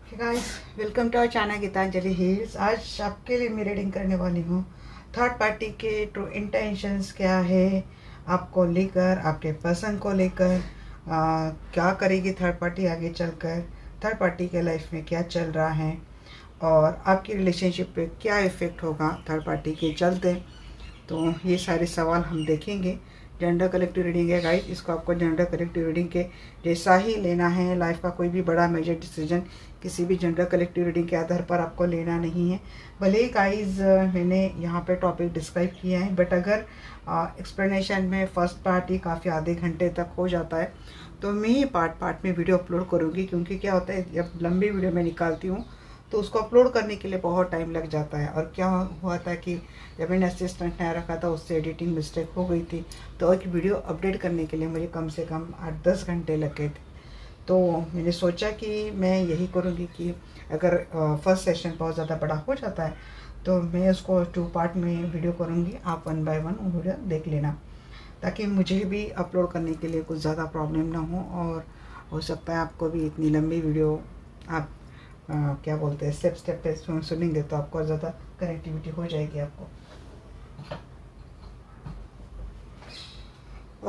Guys, welcome to our channel Geetanjali heals. आज आपके लिए मैं रीडिंग करने वाली हूँ थर्ड पार्टी के ट्रू इंटेंशंस क्या है आपको लेकर, आपके पर्सन को लेकर। क्या करेगी थर्ड पार्टी आगे चलकर, थर्ड पार्टी के लाइफ में क्या चल रहा है और आपकी रिलेशनशिप पे क्या इफ़ेक्ट होगा थर्ड पार्टी के चलते। तो ये सारे सवाल हम देखेंगे। जेंडर कलेक्टिव रीडिंग है गाइस, इसको आपको जेंडर कलेक्टिव रीडिंग के जैसा ही लेना है। लाइफ का कोई भी बड़ा मेजर डिसीजन किसी भी जेंडर कलेक्टिव रीडिंग के आधार पर आपको लेना नहीं है। भले ही गाइस मैंने यहाँ पे टॉपिक डिस्क्राइब किया है, बट अगर एक्सप्लेनेशन में फर्स्ट पार्ट ही काफ़ी आधे घंटे तक हो जाता है, तो मैं पार्ट पार्ट में वीडियो अपलोड करूँगी। क्योंकि क्या होता है, जब लंबी वीडियो मैं निकालती हूँ तो उसको अपलोड करने के लिए बहुत टाइम लग जाता है। और क्या हुआ था कि जब मैंने असिस्टेंट नया रखा था, उससे एडिटिंग मिस्टेक हो गई थी, तो एक वीडियो अपडेट करने के लिए मुझे कम से कम 8-10 घंटे लग गए थे। तो मैंने सोचा कि मैं यही करूँगी कि अगर फर्स्ट सेशन बहुत ज़्यादा बड़ा हो जाता है तो मैं उसको 2 पार्ट में वीडियो करूँगी। आप 1 बाय 1 वो वीडियो देख लेना, ताकि मुझे भी अपलोड करने के लिए कुछ ज़्यादा प्रॉब्लम ना हो। और हो सकता है आपको भी इतनी लंबी वीडियो आप क्या बोलते हैं स्टेप पे सुनेंगे तो आपको ज़्यादा कनेक्टिविटी हो जाएगी आपको।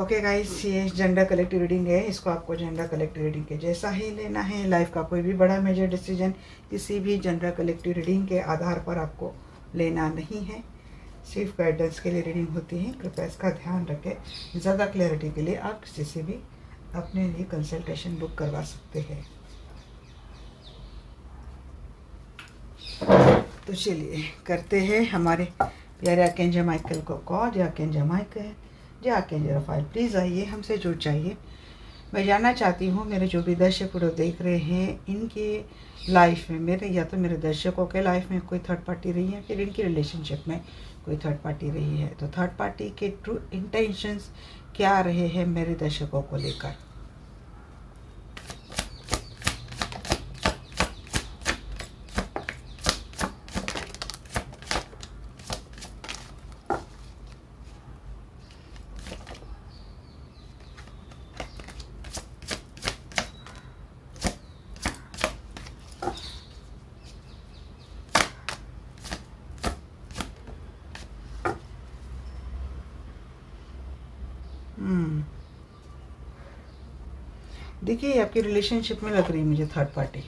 ओके गाइस, ये जेंडर कलेक्टिव रीडिंग है, इसको आपको जेंडर कलेक्टिव रीडिंग के जैसा ही लेना है। लाइफ का कोई भी बड़ा मेजर डिसीजन किसी भी जेंडर कलेक्टिव रीडिंग के आधार पर आपको लेना नहीं है। सिर्फ गाइडेंस के लिए रीडिंग होती है, कृपया इसका ध्यान रखें। ज़्यादा क्लैरिटी के लिए आप किसी से भी अपने लिए कंसल्टेशन बुक करवा सकते हैं। तो चलिए करते हैं हमारे प्यारे आर्कएंजल माइकल को कॉल। जो आर्कएंजल माइकल, जो आर्कएंजल रफाएल, प्लीज़ आइए, हमसे जुड़ जाइए। मैं जानना चाहती हूँ मेरे जो भी दर्शक वीडियो देख रहे हैं, इनके लाइफ में मेरे या तो मेरे दर्शकों के लाइफ में कोई थर्ड पार्टी रही है, फिर इनकी रिलेशनशिप में कोई थर्ड पार्टी रही है। तो थर्ड पार्टी के ट्रू इंटेंशंस क्या रहे हैं मेरे दर्शकों को लेकर। देखिए, आपकी रिलेशनशिप में लग रही है मुझे थर्ड पार्टी।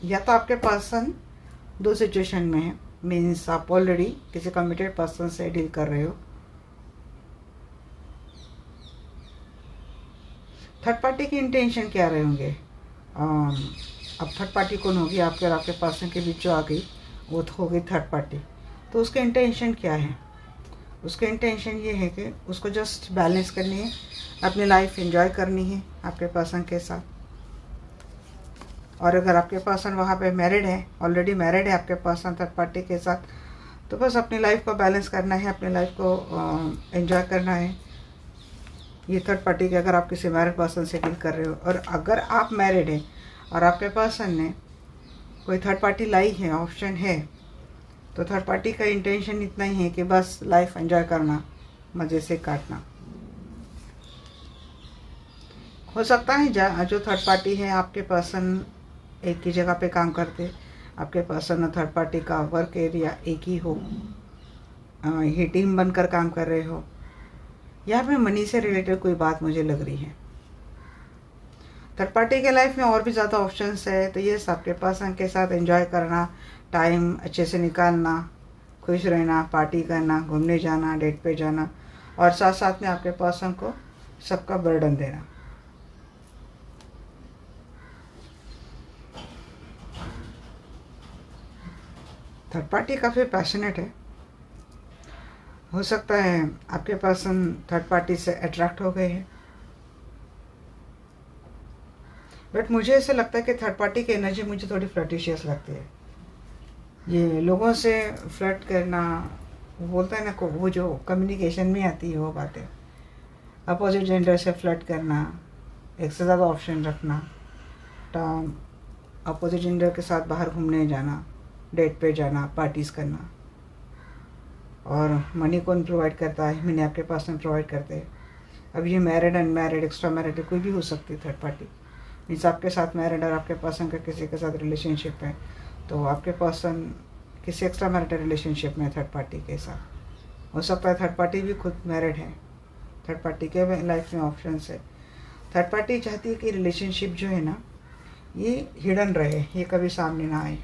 या तो आपके पर्सन दो सिचुएशन में है, मीन्स आप ऑलरेडी किसी कमिटेड पर्सन से डील कर रहे हो। थर्ड पार्टी की इंटेंशन क्या रहे होंगे। अब थर्ड पार्टी कौन होगी, आपके और आपके पर्सन के बीच जो आ गई वो तो हो गई थर्ड पार्टी। तो उसके इंटेंशन क्या है, उसके इंटेंशन ये है कि उसको जस्ट बैलेंस करनी है, अपनी लाइफ एंजॉय करनी है आपके पर्सन के साथ। और अगर आपके पर्सन वहाँ पे मैरिड है, ऑलरेडी मैरिड है आपके पर्सन थर्ड पार्टी के साथ, तो बस अपनी लाइफ को बैलेंस करना है, अपनी लाइफ को एंजॉय करना है। ये थर्ड पार्टी के अगर आप किसी मैरिड पर्सन से डील कर रहे हो, और अगर आप मैरिड हैं और आपके पर्सन ने कोई थर्ड पार्टी लाई है, ऑप्शन है, तो थर्ड पार्टी का इंटेंशन इतना ही है कि बस लाइफ एंजॉय करना, मज़े से काटना। हो सकता है जो थर्ड पार्टी है आपके पर्सन एक ही जगह पे काम करते, आपके पर्सन और थर्ड पार्टी का वर्क एरिया एक ही हो, ये टीम बनकर काम कर रहे हो। यहाँ पे मनी से रिलेटेड कोई बात मुझे लग रही है। थर्ड पार्टी के लाइफ में और भी ज़्यादा ऑप्शंस है, तो ये आपके पर्सन के साथ एंजॉय करना, टाइम अच्छे से निकालना, खुश रहना, पार्टी करना, घूमने जाना, डेट पे जाना, और साथ साथ में आपके पर्सन को सबका बर्डन देना। थर्ड पार्टी काफ़ी पैशनेट है। हो सकता है आपके पर्सन थर्ड पार्टी से अट्रैक्ट हो गए हैं, बट मुझे ऐसा लगता है कि थर्ड पार्टी की एनर्जी मुझे थोड़ी फ्लर्टिशियस लगती है। ये लोगों से फ्लर्ट करना, वो बोलता है ना, वो जो कम्युनिकेशन में आती है वो बातें, अपोजिट जेंडर से फ्लर्ट करना, एक से ज़्यादा ऑप्शन रखना, अपोजिट जेंडर के साथ बाहर घूमने जाना, डेट पे जाना, पार्टीज़ करना। और मनी कौन प्रोवाइड करता है, मैंने आपके पर्सन प्रोवाइड करते हैं। अब ये मैरिड, अनमैरिड, एक्स्ट्रा मैरिड कोई भी हो सकती है थर्ड पार्टी। मीन्स आपके साथ मैरिड और आपके पर्सन का किसी के साथ रिलेशनशिप है, तो आपके पर्सन किसी एक्स्ट्रा मैरिटल रिलेशनशिप में थर्ड पार्टी के साथ। हो सकता है थर्ड पार्टी भी खुद मैरिड है, थर्ड पार्टी के लाइफ में ऑप्शन है। थर्ड पार्टी चाहती है कि रिलेशनशिप जो है ना ये हिडन रहे, ये कभी सामने ना आए।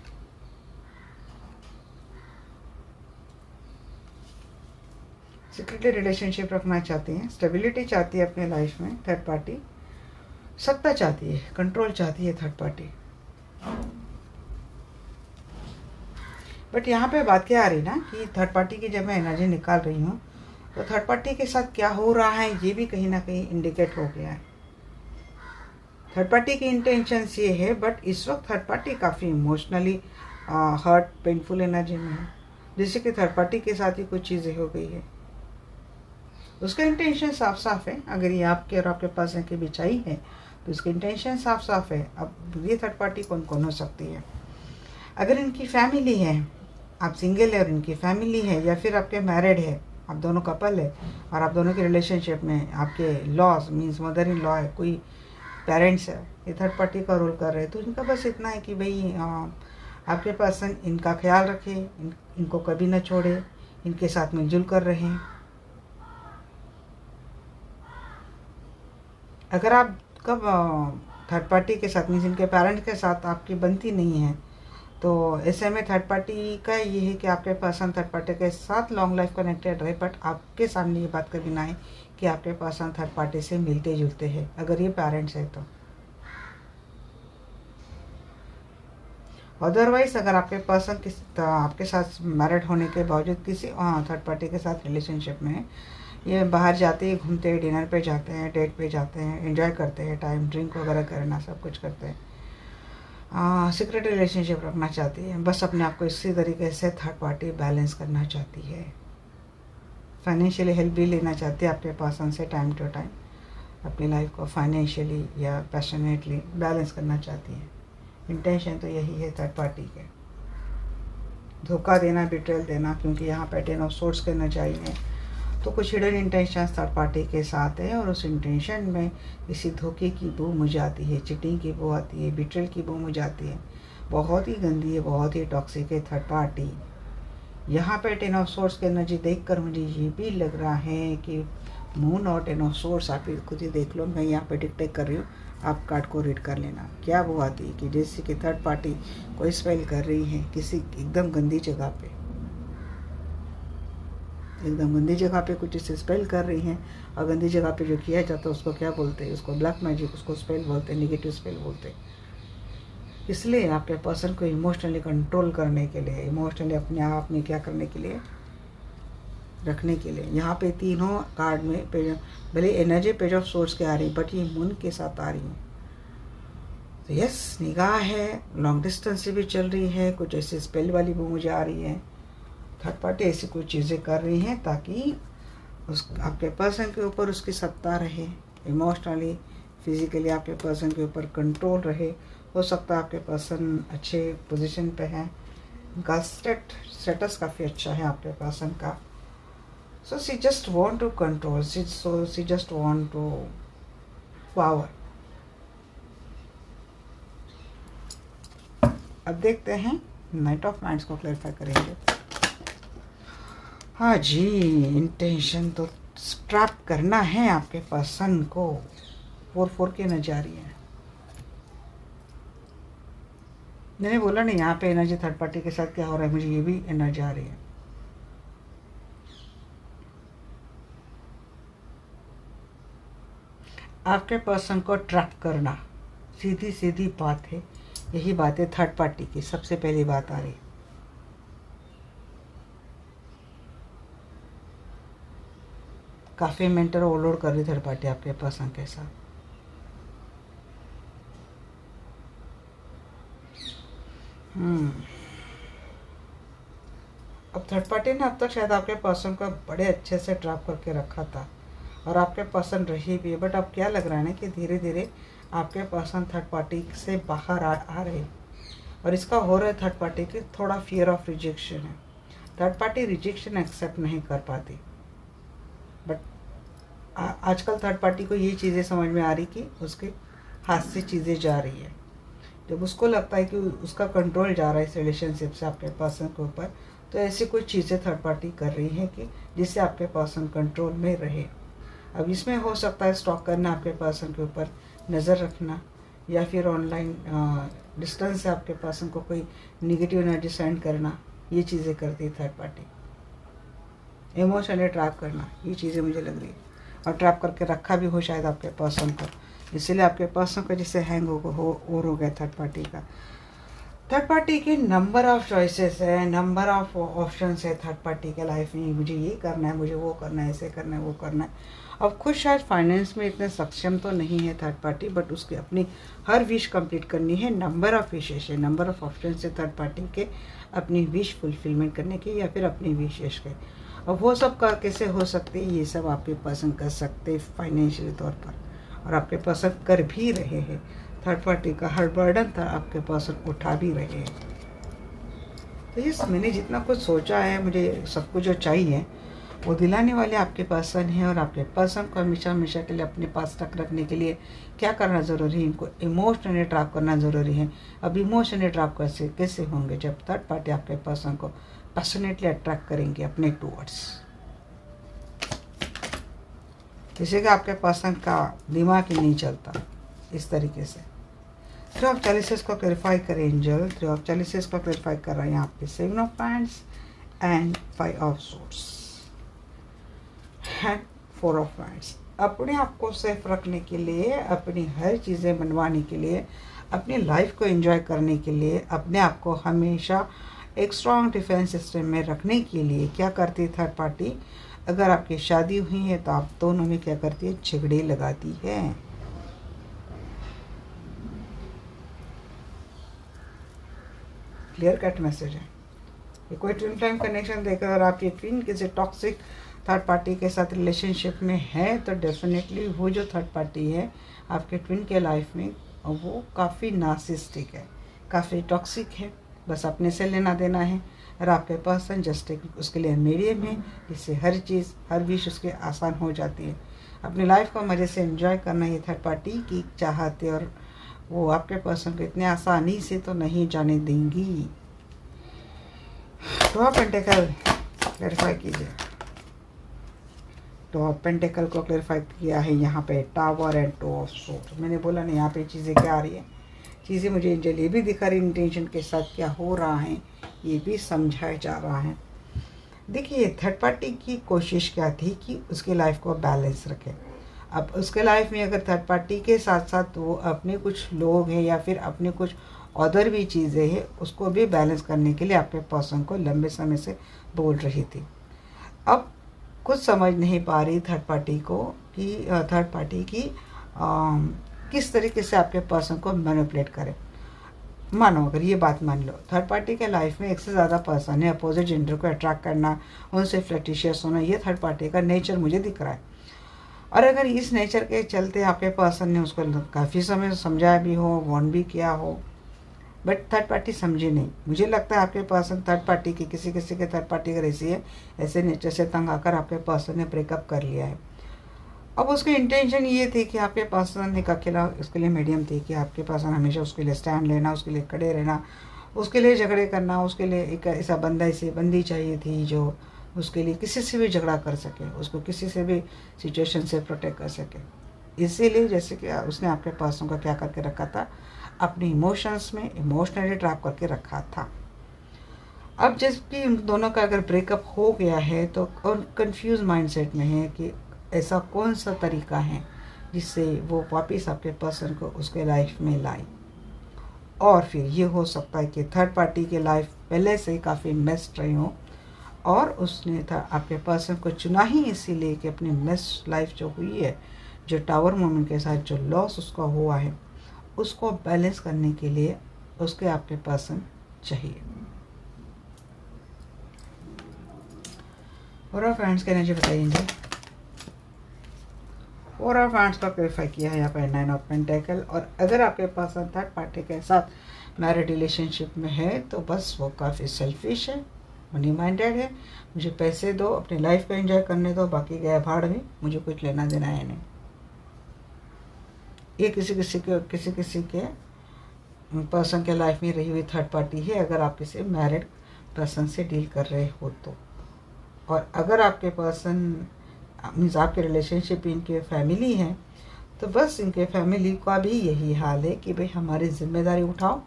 सीक्रेटली रिलेशनशिप रखना चाहती हैं, स्टेबिलिटी चाहती है अपने लाइफ में थर्ड पार्टी, सत्ता चाहती है, कंट्रोल चाहती है थर्ड पार्टी। बट यहाँ पे बात क्या आ रही ना कि थर्ड पार्टी की जब मैं एनर्जी निकाल रही हूँ तो थर्ड पार्टी के साथ क्या हो रहा है ये भी कहीं ना कहीं इंडिकेट हो गया है। थर्ड पार्टी की इंटेंशंस ये है, बट इस वक्त थर्ड पार्टी काफ़ी इमोशनली हर्ट, पेनफुल एनर्जी में है, जैसे कि थर्ड पार्टी के साथ ही कुछ चीज़ें हो गई है। उसका इंटेंशन साफ साफ है। अगर ये आपके और आपके पास के बीच आई है तो उसकी इंटेंशन साफ साफ है। अब ये थर्ड पार्टी कौन कौन हो सकती है? अगर इनकी फैमिली है, आप सिंगल है और इनकी फैमिली है, या फिर आपके मैरिड है, आप दोनों कपल है और आप दोनों के रिलेशनशिप में आपके laws means mother in law है, कोई पेरेंट्स है, ये थर्ड पार्टी का रोल कर रहे हैं, तो इनका बस इतना है कि भाई आपके पर्सन इनका ख्याल रखे, इनको कभी ना छोड़े, इनके साथ मिलजुल कर रहें। अगर आप कब थर्ड पार्टी के साथ मीन्स इनके पेरेंट्स के साथ आपकी बनती नहीं है, तो ऐसे में थर्ड पार्टी का ये है कि आपके पर्सन थर्ड पार्टी के साथ लॉन्ग लाइफ कनेक्टेड रहे, बट आपके सामने ये बात कभी ना आए कि आपके पर्सन थर्ड पार्टी से मिलते जुलते हैं, अगर ये पेरेंट्स है तो। अदरवाइज अगर आपके पर्सन आपके साथ मैरिड होने के बावजूद किसी थर्ड पार्टी के साथ रिलेशनशिप में है, ये बाहर जाते हैं, घूमते हैं, डिनर पे जाते हैं, डेट पे जाते हैं, एंजॉय करते हैं, टाइम ड्रिंक वगैरह करना सब कुछ करते हैं, सीक्रेट रिलेशनशिप रखना चाहती है, बस अपने आप को इसी तरीके से थर्ड पार्टी बैलेंस करना चाहती है। फाइनेंशियली हेल्प भी लेना चाहती है आपके पर्सन से टाइम टू टाइम, अपनी लाइफ को फाइनेंशियली या पैशनेटली बैलेंस करना चाहती है। इंटेंशन तो यही है थर्ड पार्टी के, धोखा देना, बिट्रेल देना, क्योंकि यहाँ पे 10 ऑफ सोर्स करना चाहिए, तो कुछ हिडन इंटेंशंस थर्ड पार्टी के साथ है और उस इंटेंशन में किसी धोखे की बू मुझे आती है, चिटिंग की बू आती है, बिट्रेल की बू मुझे आती है। बहुत ही गंदी है, बहुत ही टॉक्सिक है थर्ड पार्टी। यहाँ पे 10 ऑफ सोर्स की एनर्जी देखकर मुझे ये भी लग रहा है कि मून और 10 ऑफ सोर्स आप खुद ही देख लो, मैं यहाँ पे डिक्टेट कर रही हूँ, आप कार्ड को रीड कर लेना। क्या वो आती है कि जैसे कि थर्ड पार्टी कोई स्पेल कर रही है किसी एकदम गंदी जगह पे, एकदम गंदी जगह पे कुछ इसे स्पेल कर रही हैं, और गंदी जगह पे जो किया जाता है उसको क्या बोलते हैं? उसको ब्लैक मैजिक, उसको स्पेल बोलते हैं, नेगेटिव स्पेल बोलते हैं। इसलिए आपके पर्सन को इमोशनली कंट्रोल करने के लिए, इमोशनली अपने आप में क्या करने के लिए, रखने के लिए, यहाँ पे तीनों कार्ड में भले एनर्जी पेज ऑफ सोर्स के आ रही, बट ये मून के साथ आ रही है। तो यस, निगाह है, लॉन्ग डिस्टेंस से भी चल रही है, कुछ ऐसी स्पेल वाली वो मुझे आ रही है। थर्ड पार्टी ऐसी कुछ चीज़ें कर रही हैं ताकि उस आपके पर्सन के ऊपर उसकी सत्ता रहे, इमोशनली फिजिकली आपके पर्सन के ऊपर कंट्रोल रहे। हो सकता है आपके पर्सन अच्छे पोजीशन पे हैं, उनका स्टेटस काफ़ी अच्छा है आपके पर्सन का। So she just want to control, she just want to power. अब देखते हैं नाइट ऑफ माइंड्स को क्लैरिफाई करेंगे। हाँ जी, इंटेंशन तो ट्रैप करना है आपके पर्सन को। 4 की एनर्जी आ रही है। मैंने बोला नहीं यहाँ पे एनर्जी थर्ड पार्टी के साथ क्या हो रहा है, मुझे ये भी एनर्जी आ रही है। आपके पर्सन को ट्रैप करना सीधी सीधी बात है, यही बात है थर्ड पार्टी की सबसे पहली बात आ रही है। काफ़ी मेंटल ओवरलोड कर रही थर्ड पार्टी आपके पर्सन के साथ। अब थर्ड पार्टी ने अब तक शायद आपके पर्सन को बड़े अच्छे से ट्रैप करके रखा था और आपके पर्सन रही भी है, बट अब क्या लग रहा है ना कि धीरे धीरे आपके पर्सन थर्ड पार्टी से बाहर आ रहे हैं, और इसका हो रहा है थर्ड पार्टी की थोड़ा फियर ऑफ रिजेक्शन है। थर्ड पार्टी रिजेक्शन एक्सेप्ट नहीं कर पाती, बट आजकल थर्ड पार्टी को ये चीज़ें समझ में आ रही कि उसके हाथ से चीज़ें जा रही है। जब उसको लगता है कि उसका कंट्रोल जा रहा है इस रिलेशनशिप से आपके पर्सन के ऊपर, तो ऐसी कुछ चीज़ें थर्ड पार्टी कर रही है कि जिससे आपके पर्सन कंट्रोल में रहे। अब इसमें हो सकता है स्टॉक करना, आपके पर्सन के ऊपर नज़र रखना, या फिर ऑनलाइन डिस्टेंस से आपके पर्सन को कोई निगेटिव एनर्जी सेंड करना, ये चीज़ें करती है थर्ड पार्टी। इमोशनली ट्रैप करना, ये चीज़ें मुझे लग रही है, और ट्रैप करके रखा भी हो शायद आपके पर्सन को, इसीलिए आपके पर्सन को जिससे हैंग हो गया थर्ड पार्टी का। थर्ड पार्टी के नंबर ऑफ चॉइसेस है, नंबर ऑफ ऑप्शंस है थर्ड पार्टी के लाइफ में। मुझे ये करना है, मुझे वो करना है, ऐसे करना है, वो करना है। अब खुद शायद फाइनेंस में इतने सक्षम तो नहीं है थर्ड पार्टी, बट उसकी अपनी हर विश कंप्लीट करनी है। नंबर ऑफ विशेष है, नंबर ऑफ ऑप्शन है थर्ड पार्टी के अपनी विश फुलफिलमेंट करने के, या फिर अपनी विशेष के। अब वो सब का कैसे हो सकते हैं, ये सब आपके पर्सन कर सकते हैं फाइनेंशियली तौर पर, और आपके पर्सन कर भी रहे हैं। थर्ड पार्टी का हर बर्डन था आपके पर्सन उठा भी रहे हैं। तो ये मैंने जितना कुछ सोचा है, मुझे सब कुछ जो चाहिए वो दिलाने वाले आपके पर्सन हैं। और आपके पर्सन को हमेशा हमेशा के लिए अपने पास तक रखने के लिए क्या करना ज़रूरी है, इनको इमोशनली ट्रैप करना ज़रूरी है। अब इमोशनली ट्रैप कैसे होंगे, जब थर्ड पार्टी आपके पर्सन को पैशनेटली अट्रैक्ट करेंगे अपने टूवर्ड्स। जैसे कि आपके पर्सन का दिमाग ही नहीं चलता इस तरीके से। थ्री ऑफ चैलिसेस को क्लैरिफाई करें एंजल। थ्री ऑफ चैलिसेस को क्लैरिफाई कर रहा है यहाँ पे 7 of pants and 5 of swords and 4 of pants. अपने आप को सेफ रखने के लिए, अपनी हर चीज़ें बनवाने के लिए, अपनी लाइफ को एंजॉय करने के लिए, अपने आप को हमेशा एक स्ट्रॉन्ग डिफेंस सिस्टम में रखने के लिए क्या करती है थर्ड पार्टी। अगर आपकी शादी हुई है तो आप दोनों में क्या करती है, झगड़े लगाती है। क्लियर कट मैसेज है। ये कोई ट्विन फ्लेम कनेक्शन देकर, और आपकी ट्विन किसी टॉक्सिक थर्ड पार्टी के साथ रिलेशनशिप में है, तो डेफिनेटली वो जो थर्ड पार्टी है आपके ट्विन के लाइफ में, वो काफ़ी नार्सिसिस्टिक है, काफ़ी टॉक्सिक है। बस अपने से लेना देना है, और आपके पर्सन जस्ट एक उसके लिए मीडियम है, जिससे हर चीज़ हर विश उसके आसान हो जाती है। अपनी लाइफ को मज़े से एंजॉय करना ये थर्ड पार्टी की चाहत है, और वो आपके पर्सन को इतने आसानी से तो नहीं जाने देंगी। टू ऑफ पेंटिकल क्लैरिफाई कीजिए। टू ऑफ पेंटिकल को क्लैरिफाई किया है यहाँ पे tower and two of swords. मैंने बोला ना यहाँ पे चीज़ें क्या आ रही है, चीज़ें मुझे एंजल ये भी दिखा रही, इंटेंशन के साथ क्या हो रहा है ये भी समझाया जा रहा है। देखिए थर्ड पार्टी की कोशिश क्या थी कि उसकी लाइफ को बैलेंस रखे। अब उसके लाइफ में अगर थर्ड पार्टी के साथ साथ वो अपने कुछ लोग हैं, या फिर अपने कुछ अदर भी चीज़ें हैं, उसको भी बैलेंस करने के लिए आपके पर्सन को लंबे समय से बोल रही थी। अब कुछ समझ नहीं पा रही थर्ड पार्टी को कि थर्ड पार्टी की किस तरीके से आपके पर्सन को मैनिपुलेट करे। मानो अगर ये बात मान लो, थर्ड पार्टी के लाइफ में एक से ज़्यादा पर्सन है, अपोजिट जेंडर को अट्रैक्ट करना, उनसे फ्लर्टिशियस होना, ये थर्ड पार्टी का नेचर मुझे दिख रहा है। और अगर इस नेचर के चलते आपके पर्सन ने उसको काफ़ी समय समझाया भी हो, वार्न भी किया हो, बट थर्ड पार्टी समझे नहीं। मुझे लगता है आपके पर्सन थर्ड पार्टी की किसी के थर्ड पार्टी अगर ऐसी है, ऐसे नेचर से तंग आकर आपके पर्सन ने ब्रेकअप कर लिया है। अब उसकी इंटेंशन ये थी कि आपके पर्सन एक अकेला उसके लिए मीडियम थी, कि आपके पर्सन हमेशा उसके लिए स्टैंड लेना, उसके लिए खड़े रहना, उसके लिए झगड़े करना, उसके लिए एक ऐसा बंदा, ऐसी बंदी चाहिए थी जो उसके लिए किसी से भी झगड़ा कर सके, उसको किसी से भी सिचुएशन से प्रोटेक्ट कर सके। इसीलिए जैसे कि उसने आपके पर्सन को क्या करके रखा था, अपने इमोशंस में इमोशनली ट्रैप करके रखा था। अब जबकि उन दोनों का अगर ब्रेकअप हो गया है तो कंफ्यूज माइंडसेट में है कि ऐसा कौन सा तरीका है जिससे वो वापस आपके पर्सन को उसके लाइफ में लाए। और फिर ये हो सकता है कि थर्ड पार्टी की लाइफ पहले से ही काफ़ी मेस्ड रही हो, और उसने था आपके पर्सन को चुना ही इसीलिए कि अपनी मेस्ड लाइफ जो हुई है, जो टावर मोमेंट के साथ जो लॉस उसका हुआ है, उसको बैलेंस करने के लिए उसके आपके पर्सन चाहिए। और फ्रेंड्स के एनर्जी बताइए। और फ्रेंड्स का क्लैरिफाई किया है यहाँ पर 9 ऑफ पेंटिकल। और अगर आपके पर्सन थर्ड पार्टी के साथ मैरिड रिलेशनशिप में है तो बस वो काफ़ी सेल्फिश है, मनी माइंडेड है, मुझे पैसे दो, अपनी लाइफ को एंजॉय करने दो, बाकी गया भाड़ में, मुझे कुछ लेना देना है नहीं। ये किसी किसी के पर्सन के लाइफ में रही हुई थर्ड पार्टी है, अगर आप किसी मैरिड पर्सन से डील कर रहे हो तो। और अगर आपके पर्सन मीन्स आपके रिलेशनशिप इनके फैमिली हैं, तो बस इनके फैमिली का भी यही हाल है कि भाई हमारी जिम्मेदारी उठाओ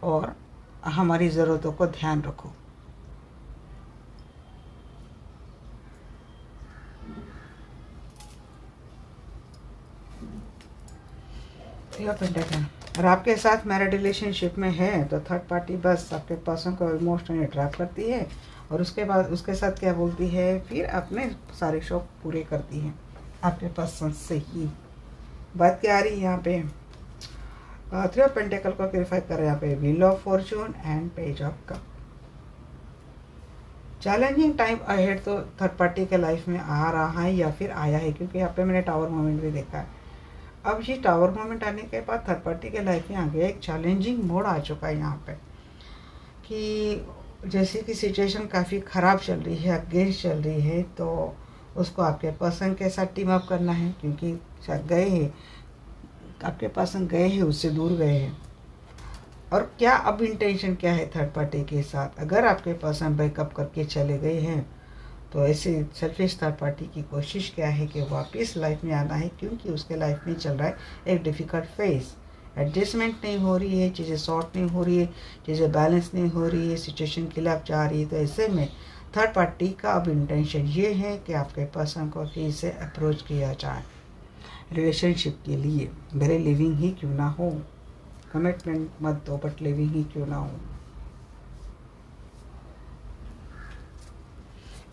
और हमारी ज़रूरतों को ध्यान रखो। और आपके साथ मैरिड रिलेशनशिप में है तो थर्ड पार्टी बस आपके पर्सन को इमोशनली अट्रैक्ट करती है और उसके बाद उसके साथ क्या बोलती है, फिर अपने सारे शौक पूरे करती है आपके पर्सन से ही। बात क्या आ रही है यहाँ पे, थ्री ऑफ पेंटिकल को क्लियरिफाई कर रहे हैं यहाँ पे, wheel of Fortune and page of cup. Challenging time ahead तो थर्ड पार्टी के लाइफ में आ रहा है या फिर आया है, क्योंकि यहाँ पे मैंने टावर मोमेंट भी देखा है। अब ये टावर मोमेंट आने के बाद थर्ड पार्टी के लाइफ में आ गया एक चैलेंजिंग मोड आ चुका है यहाँ पे, कि जैसे कि सिचुएशन काफ़ी ख़राब चल रही है, अगेंस्ट चल रही है, तो उसको आपके पर्सन के साथ टीम अप करना है, क्योंकि शायद गए हैं आपके पर्सन, गए हैं उससे दूर गए हैं। और क्या अब इंटेंशन क्या है थर्ड पार्टी के साथ, अगर आपके पर्सन बैकअप करके चले गए हैं तो ऐसे सेल्फिश थर्ड पार्टी की कोशिश क्या है कि वापस लाइफ में आना है, क्योंकि उसके लाइफ में चल रहा है एक डिफ़िकल्ट फेज, एडजस्टमेंट नहीं हो रही है, चीज़ें सॉर्ट नहीं हो रही है, चीज़ें बैलेंस नहीं हो रही है, सिचुएशन खिलाफ जा रही है। तो ऐसे में थर्ड पार्टी का अब इंटेंशन ये है कि आपके पर्सन को फिर से अप्रोच किया जाए रिलेशनशिप के लिए, भले लिविंग ही क्यों ना हो, कमिटमेंट मत दो बट लिविंग ही क्यों ना हो।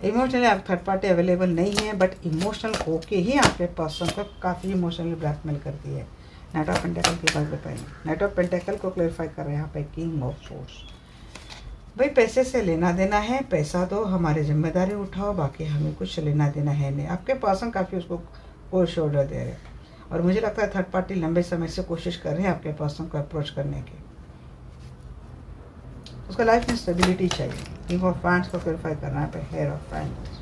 इमोशनली आप थर्ड पार्टी अवेलेबल नहीं है, बट इमोशनल होके ही आपके पर्सन को काफ़ी इमोशनली ब्लैकमेल करती है। नाइट ऑफ पेंटिकल की बात बताइए, नाइट ऑफ पेंटिकल को क्लैरिफाई कर रहे हैं यहाँ पे, किंग ऑफ सोर्स। भाई पैसे से लेना देना है, पैसा दो, हमारी जिम्मेदारी उठाओ, बाकी हमें कुछ लेना देना है नहीं। आपके पर्सन काफ़ी उसको कोल्ड शोल्डर दे रहे हैं, और मुझे लगता है थर्ड पार्टी लंबे समय से कोशिश कर रहे हैं आपके पर्सन को अप्रोच करने की। उसका लाइफ में स्टेबिलिटी चाहिए। किंग ऑफ फैंड्स को क्लैरिफाई करना है, हेयर ऑफ फैंड्स।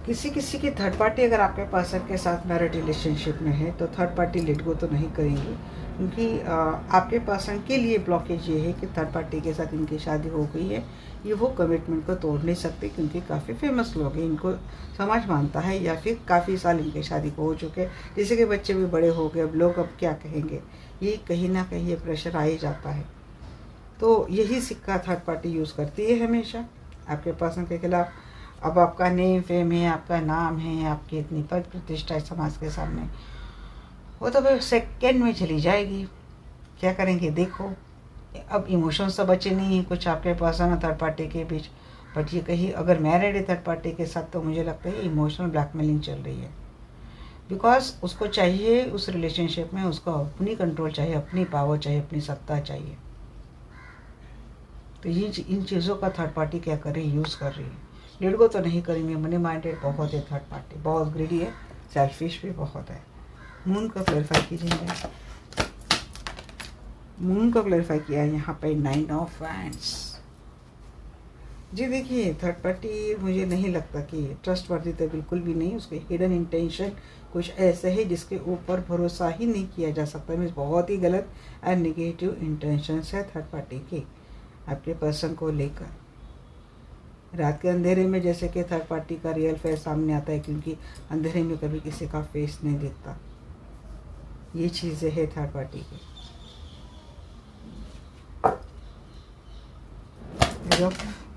किसी की थर्ड पार्टी अगर आपके पर्सन के साथ मैरिड रिलेशनशिप में है तो थर्ड पार्टी लेट गो तो नहीं करेंगी, क्योंकि आपके पर्सन के लिए ब्लॉकेज ये है कि थर्ड पार्टी के साथ इनकी शादी हो गई है, ये वो कमिटमेंट को तोड़ नहीं सकते, क्योंकि काफ़ी फेमस लोग हैं, इनको समाज मानता है, या फिर काफ़ी साल इनकी शादी को हो चुके, जैसे कि बच्चे भी बड़े हो गए, अब लोग अब क्या कहेंगे, ये कहीं ना कहीं ये प्रेशर आ ही जाता है। तो यही सिक्का थर्ड पार्टी यूज़ करती है हमेशा आपके पर्सन के खिलाफ। अब आपका नेम फेम है, आपका नाम है, आपकी इतनी पद प्रतिष्ठा है समाज के सामने, वो तो फिर सेकेंड में चली जाएगी। क्या करेंगे देखो। अब इमोशंस तो बचे नहीं हैं कुछ आपके पर्सन और थर्ड पार्टी के बीच, बट ये कहीं अगर मैरिड है थर्ड पार्टी के साथ तो मुझे लगता है इमोशनल ब्लैकमेलिंग चल रही है, बिकॉज उसको चाहिए उस रिलेशनशिप में, उसको अपनी कंट्रोल चाहिए, अपनी पावर चाहिए, अपनी सत्ता चाहिए। तो ये इन चीज़ों का थर्ड पार्टी क्या कर रही है, यूज़ कर रही है। लीड को तो नहीं करेंगे, मनी माइंडेड बहुत है थर्ड पार्टी, बहुत ग्रीडी है, सेल्फिश भी बहुत है। मून को क्लैरिफाई कीजिएगा, मून को क्लैरिफाई किया है यहाँ पे, 9 ऑफ वैंड्स। जी देखिए थर्ड पार्टी मुझे नहीं लगता कि ट्रस्ट वर्दी तो बिल्कुल भी नहीं, उसके हिडन इंटेंशन कुछ ऐसे है जिसके ऊपर भरोसा ही नहीं किया जा सकता। मीन्स बहुत ही गलत एंड निगेटिव इंटेंशंस है थर्ड पार्टी के आपके पर्सन को लेकर। रात के अंधेरे में जैसे कि थर्ड पार्टी का रियल फेस सामने आता है, क्योंकि अंधेरे में कभी किसी का फेस नहीं दिखता। ये चीज़ें है थर्ड पार्टी की।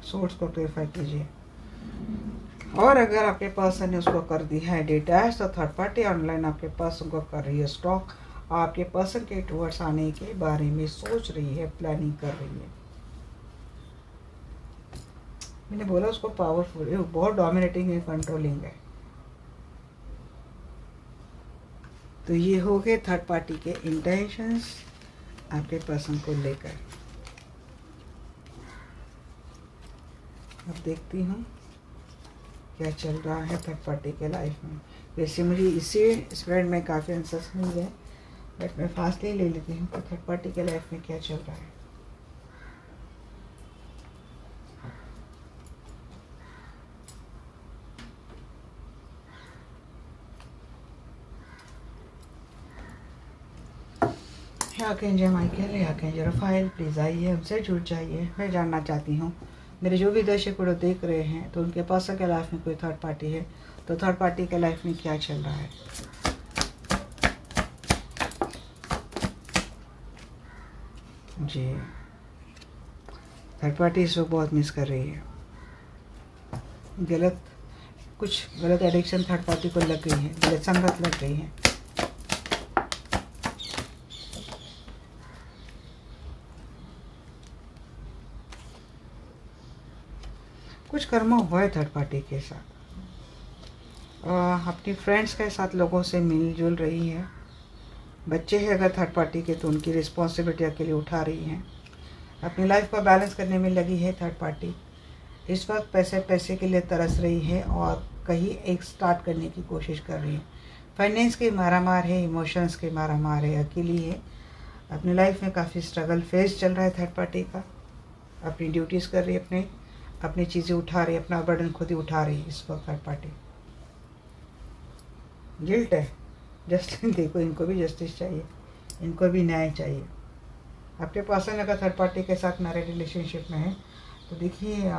सोर्स को क्लैरिफाई कीजिए। और अगर आपके पर्सन ने उसको कर दिया है डिटैच, तो थर्ड पार्टी ऑनलाइन आपके पर्सन को कर रही है स्टॉक, आपके पर्सन के टूवर्ड्स आने के बारे में सोच रही है, प्लानिंग कर रही है। मैंने बोला उसको पावरफुल है, बहुत डोमिनेटिंग है, कंट्रोलिंग है। तो ये हो गए थर्ड पार्टी के इंटेंशंस आपके पर्सन को लेकर। अब देखती हूँ क्या चल रहा है थर्ड पार्टी के लाइफ में। वैसे मुझे इसी स्प्रेड में काफ़ी आंसर्स मिल गए, बट मैं फास्टली ले लेती हूँ कि थर्ड पार्टी के लाइफ में क्या चल रहा है। Archangel Michael, archangel Rafale, please आइए, हमसे जुड़ जाइए। मैं जानना चाहती हूँ मेरे जो भी दर्शक वीडियो देख रहे हैं तो उनके पास के लाइफ में कोई थर्ड पार्टी है, तो थर्ड पार्टी के लाइफ में क्या चल रहा है। जी, थर्ड पार्टी इस वक्त बहुत मिस कर रही है। कुछ गलत एडिक्शन थर्ड पार्टी को लग गई है, गलत संगत लग गई है। कुछ कर्म हुआ है थर्ड पार्टी के साथ। अपनी फ्रेंड्स के साथ लोगों से मिलजुल रही है। बच्चे हैं अगर थर्ड पार्टी के तो उनकी रिस्पॉन्सिबिलिटी अकेले उठा रही हैं। अपनी लाइफ को बैलेंस करने में लगी है थर्ड पार्टी। इस वक्त पैसे के लिए तरस रही है और कहीं एक स्टार्ट करने की कोशिश कर रही है। फाइनेंस की मारामार है, इमोशंस की मारामार है, अकेली है। अपनी लाइफ में काफ़ी स्ट्रगल फेस चल रहा है थर्ड पार्टी का। अपनी ड्यूटीज़ कर रही है, अपनी चीज़ें उठा रही है, अपना बर्डन खुद ही उठा रही है इस वक्त थर्ड पार्टी। गिल्ट है, जस्टिस देखो, इनको भी जस्टिस चाहिए, इनको भी न्याय चाहिए। आपके पर्सन अगर थर्ड पार्टी के साथ मैरिड रिलेशनशिप में है तो देखिए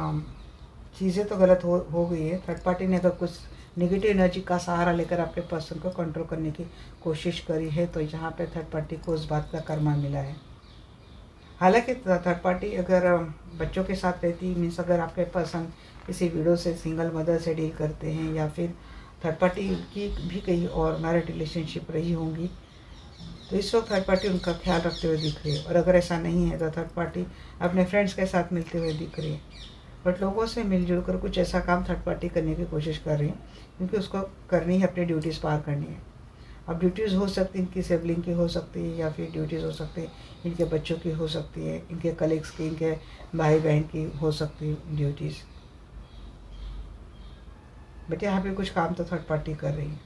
चीज़ें तो गलत हो गई है। थर्ड पार्टी ने अगर कुछ नेगेटिव एनर्जी का सहारा लेकर आपके पर्सन को कंट्रोल करने की कोशिश करी है तो यहाँ पे थर्ड पार्टी को उस बात का कर्मा मिला है। हालांकि थर्ड पार्टी अगर बच्चों के साथ रहती, मीन्स अगर आपके पर्सन किसी विडो से, सिंगल मदर से डील करते हैं या फिर थर्ड पार्टी की भी कहीं और मैरिड रिलेशनशिप रही होंगी तो इस वक्त थर्ड पार्टी उनका ख्याल रखते हुए दिख रही है। और अगर ऐसा नहीं है तो थर्ड पार्टी अपने फ्रेंड्स के साथ मिलते हुए दिख रही है। बट लोगों से मिलजुल कर कुछ ऐसा काम थर्ड पार्टी करने की कोशिश कर रही है क्योंकि उसको करनी है, अपनी ड्यूटीज़ पार करनी है। अब ड्यूटीज़ हो सकती है इनकी सिबलिंग की, हो सकती है या फिर ड्यूटीज़ हो सकती है इनके बच्चों की, हो सकती है इनके कलीग्स की, इनके भाई बहन की हो सकती है ड्यूटीज़। बट यहाँ पे कुछ काम तो थर्ड पार्टी कर रही है।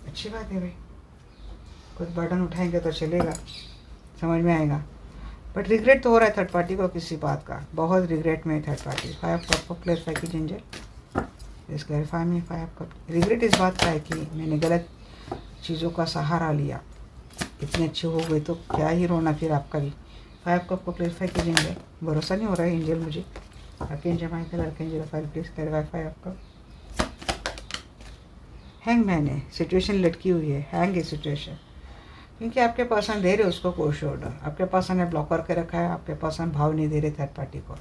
अच्छी बात है भाई, कुछ बर्डन उठाएंगे तो चलेगा, समझ में आएगा। बट रिग्रेट तो हो रहा है थर्ड पार्टी को किसी बात का, बहुत रिग्रेट में है थर्ड पार्टी। 5 कप को क्लैरिफाई कीजिए एंजल, प्लीज क्लैरिफाई में 5 कप। रिग्रेट इस बात का है कि मैंने गलत चीज़ों का सहारा लिया, इतनी अच्छी हो गई तो क्या ही रोना फिर आपका भी। 5 कप को क्लैरिफाई कीजिए एंजल, भरोसा नहीं हो रहा है एंजल मुझे। Archangel Michael, archangel Raphael, please clarify 5 cup. Hangman है, सिचुएशन लटकी हुई है, हैंग है सिचुएशन, क्योंकि आपके पर्सन दे रहे उसको कोर्स ऑर्डर, आपके पर्सन ने ब्लॉक करके रखा है, आपके पर्सन भाव नहीं दे रहे थर्ड पार्टी को।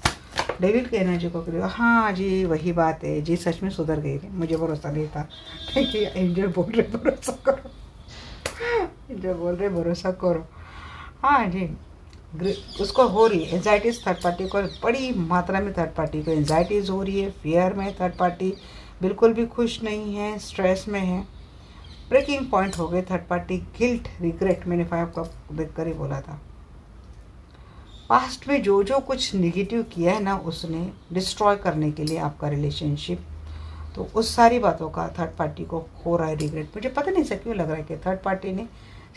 डेविल की एनर्जी को करिए। हाँ जी, वही बात है जी, सच में सुधर गई थी, मुझे भरोसा नहीं था। कि एंजल बोल रहे भरोसा करो, एंजल बोल रहे भरोसा करो। हाँ जी, उसको हो रही है एंजाइटीज, थर्ड पार्टी को बड़ी मात्रा में थर्ड पार्टी को एंजाइटीज हो रही है, फियर में थर्ड पार्टी बिल्कुल भी खुश नहीं है, स्ट्रेस में है। ब्रेकिंग पॉइंट हो गए थर्ड पार्टी, गिल्ट, रिग्रेट, मैंने 5 का देख कर ही बोला था। पास्ट में जो जो कुछ निगेटिव किया है ना उसने डिस्ट्रॉय करने के लिए आपका रिलेशनशिप, तो उस सारी बातों का थर्ड पार्टी को हो रहा है रिग्रेट। मुझे पता नहीं से क्यों लग रहा है कि थर्ड पार्टी ने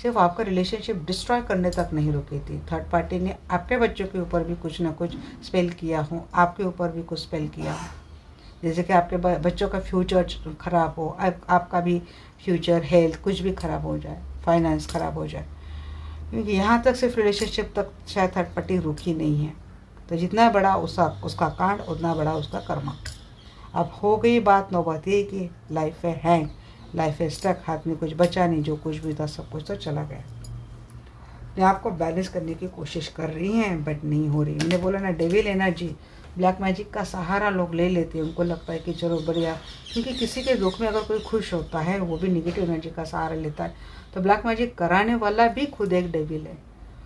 सिर्फ आपका रिलेशनशिप डिस्ट्रॉय करने तक नहीं रुकी थी, थर्ड पार्टी ने आपके बच्चों के ऊपर भी कुछ ना कुछ स्पेल किया हो, आपके ऊपर भी कुछ स्पेल किया हो, जैसे कि आपके बच्चों का फ्यूचर ख़राब हो, आपका भी फ्यूचर, हेल्थ कुछ भी ख़राब हो जाए, फाइनेंस ख़राब हो जाए। क्योंकि यहाँ तक सिर्फ रिलेशनशिप तक शायद थर्ड पार्टी रुकी नहीं है। तो जितना बड़ा उसका कांड उतना बड़ा उसका कर्मा। अब हो गई बात नौबत ये कि लाइफ है हैंग, लाइफ है स्टक, हाथ में कुछ बचा नहीं, जो कुछ भी था सब कुछ तो चला गया। अपने आप को बैलेंस करने की कोशिश कर रही हैं बट नहीं हो रही। मैंने बोला ना, डेविल एनर्जी, ब्लैक मैजिक का सहारा लोग ले लेते हैं, उनको लगता है कि चलो बढ़िया, क्योंकि किसी के दुख में अगर कोई खुश होता है वो भी नेगेटिव एनर्जी का सहारा लेता है। तो ब्लैक मैजिक कराने वाला भी खुद एक डेविल है,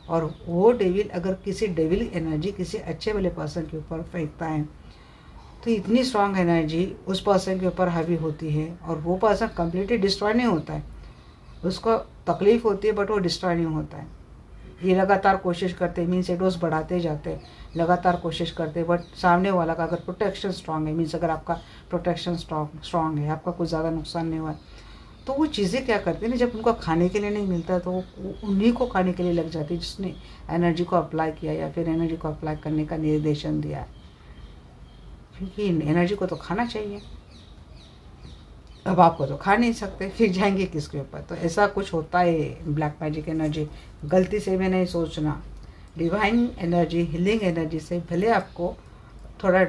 और वो डेविल अगर किसी डेविल एनर्जी किसी अच्छे वाले पर्सन के ऊपर फेंकता है तो इतनी स्ट्रांग एनर्जी उस पर्सन के ऊपर हावी होती है और वो पर्सन कम्प्लीटली डिस्ट्रॉय नहीं होता है, उसको तकलीफ होती है बट वो डिस्ट्रॉय नहीं होता है। ये लगातार कोशिश करते, मीन्स ये डोज बढ़ाते जाते, लगातार कोशिश करते, बट सामने वाला का अगर प्रोटेक्शन स्ट्रांग है, मीन्स अगर आपका प्रोटेक्शन स्ट्रांग है, आपका कुछ ज़्यादा नुकसान नहीं हुआ है, तो वो चीज़ें क्या करती है ना, जब उनको खाने के लिए नहीं मिलता है तो वो उन्हीं को खाने के लिए लग जाती है जिसने एनर्जी को अप्लाई किया या फिर एनर्जी को अप्लाई करने का निर्देशन दिया है, क्योंकि एनर्जी को तो खाना चाहिए। अब आपको तो खा नहीं सकते, फिर जाएंगे किसके ऊपर। तो ऐसा कुछ होता है ब्लैक मैजिक एनर्जी, गलती से भी नहीं सोचना। डिवाइन एनर्जी, हीलिंग एनर्जी से भले आपको थोड़ा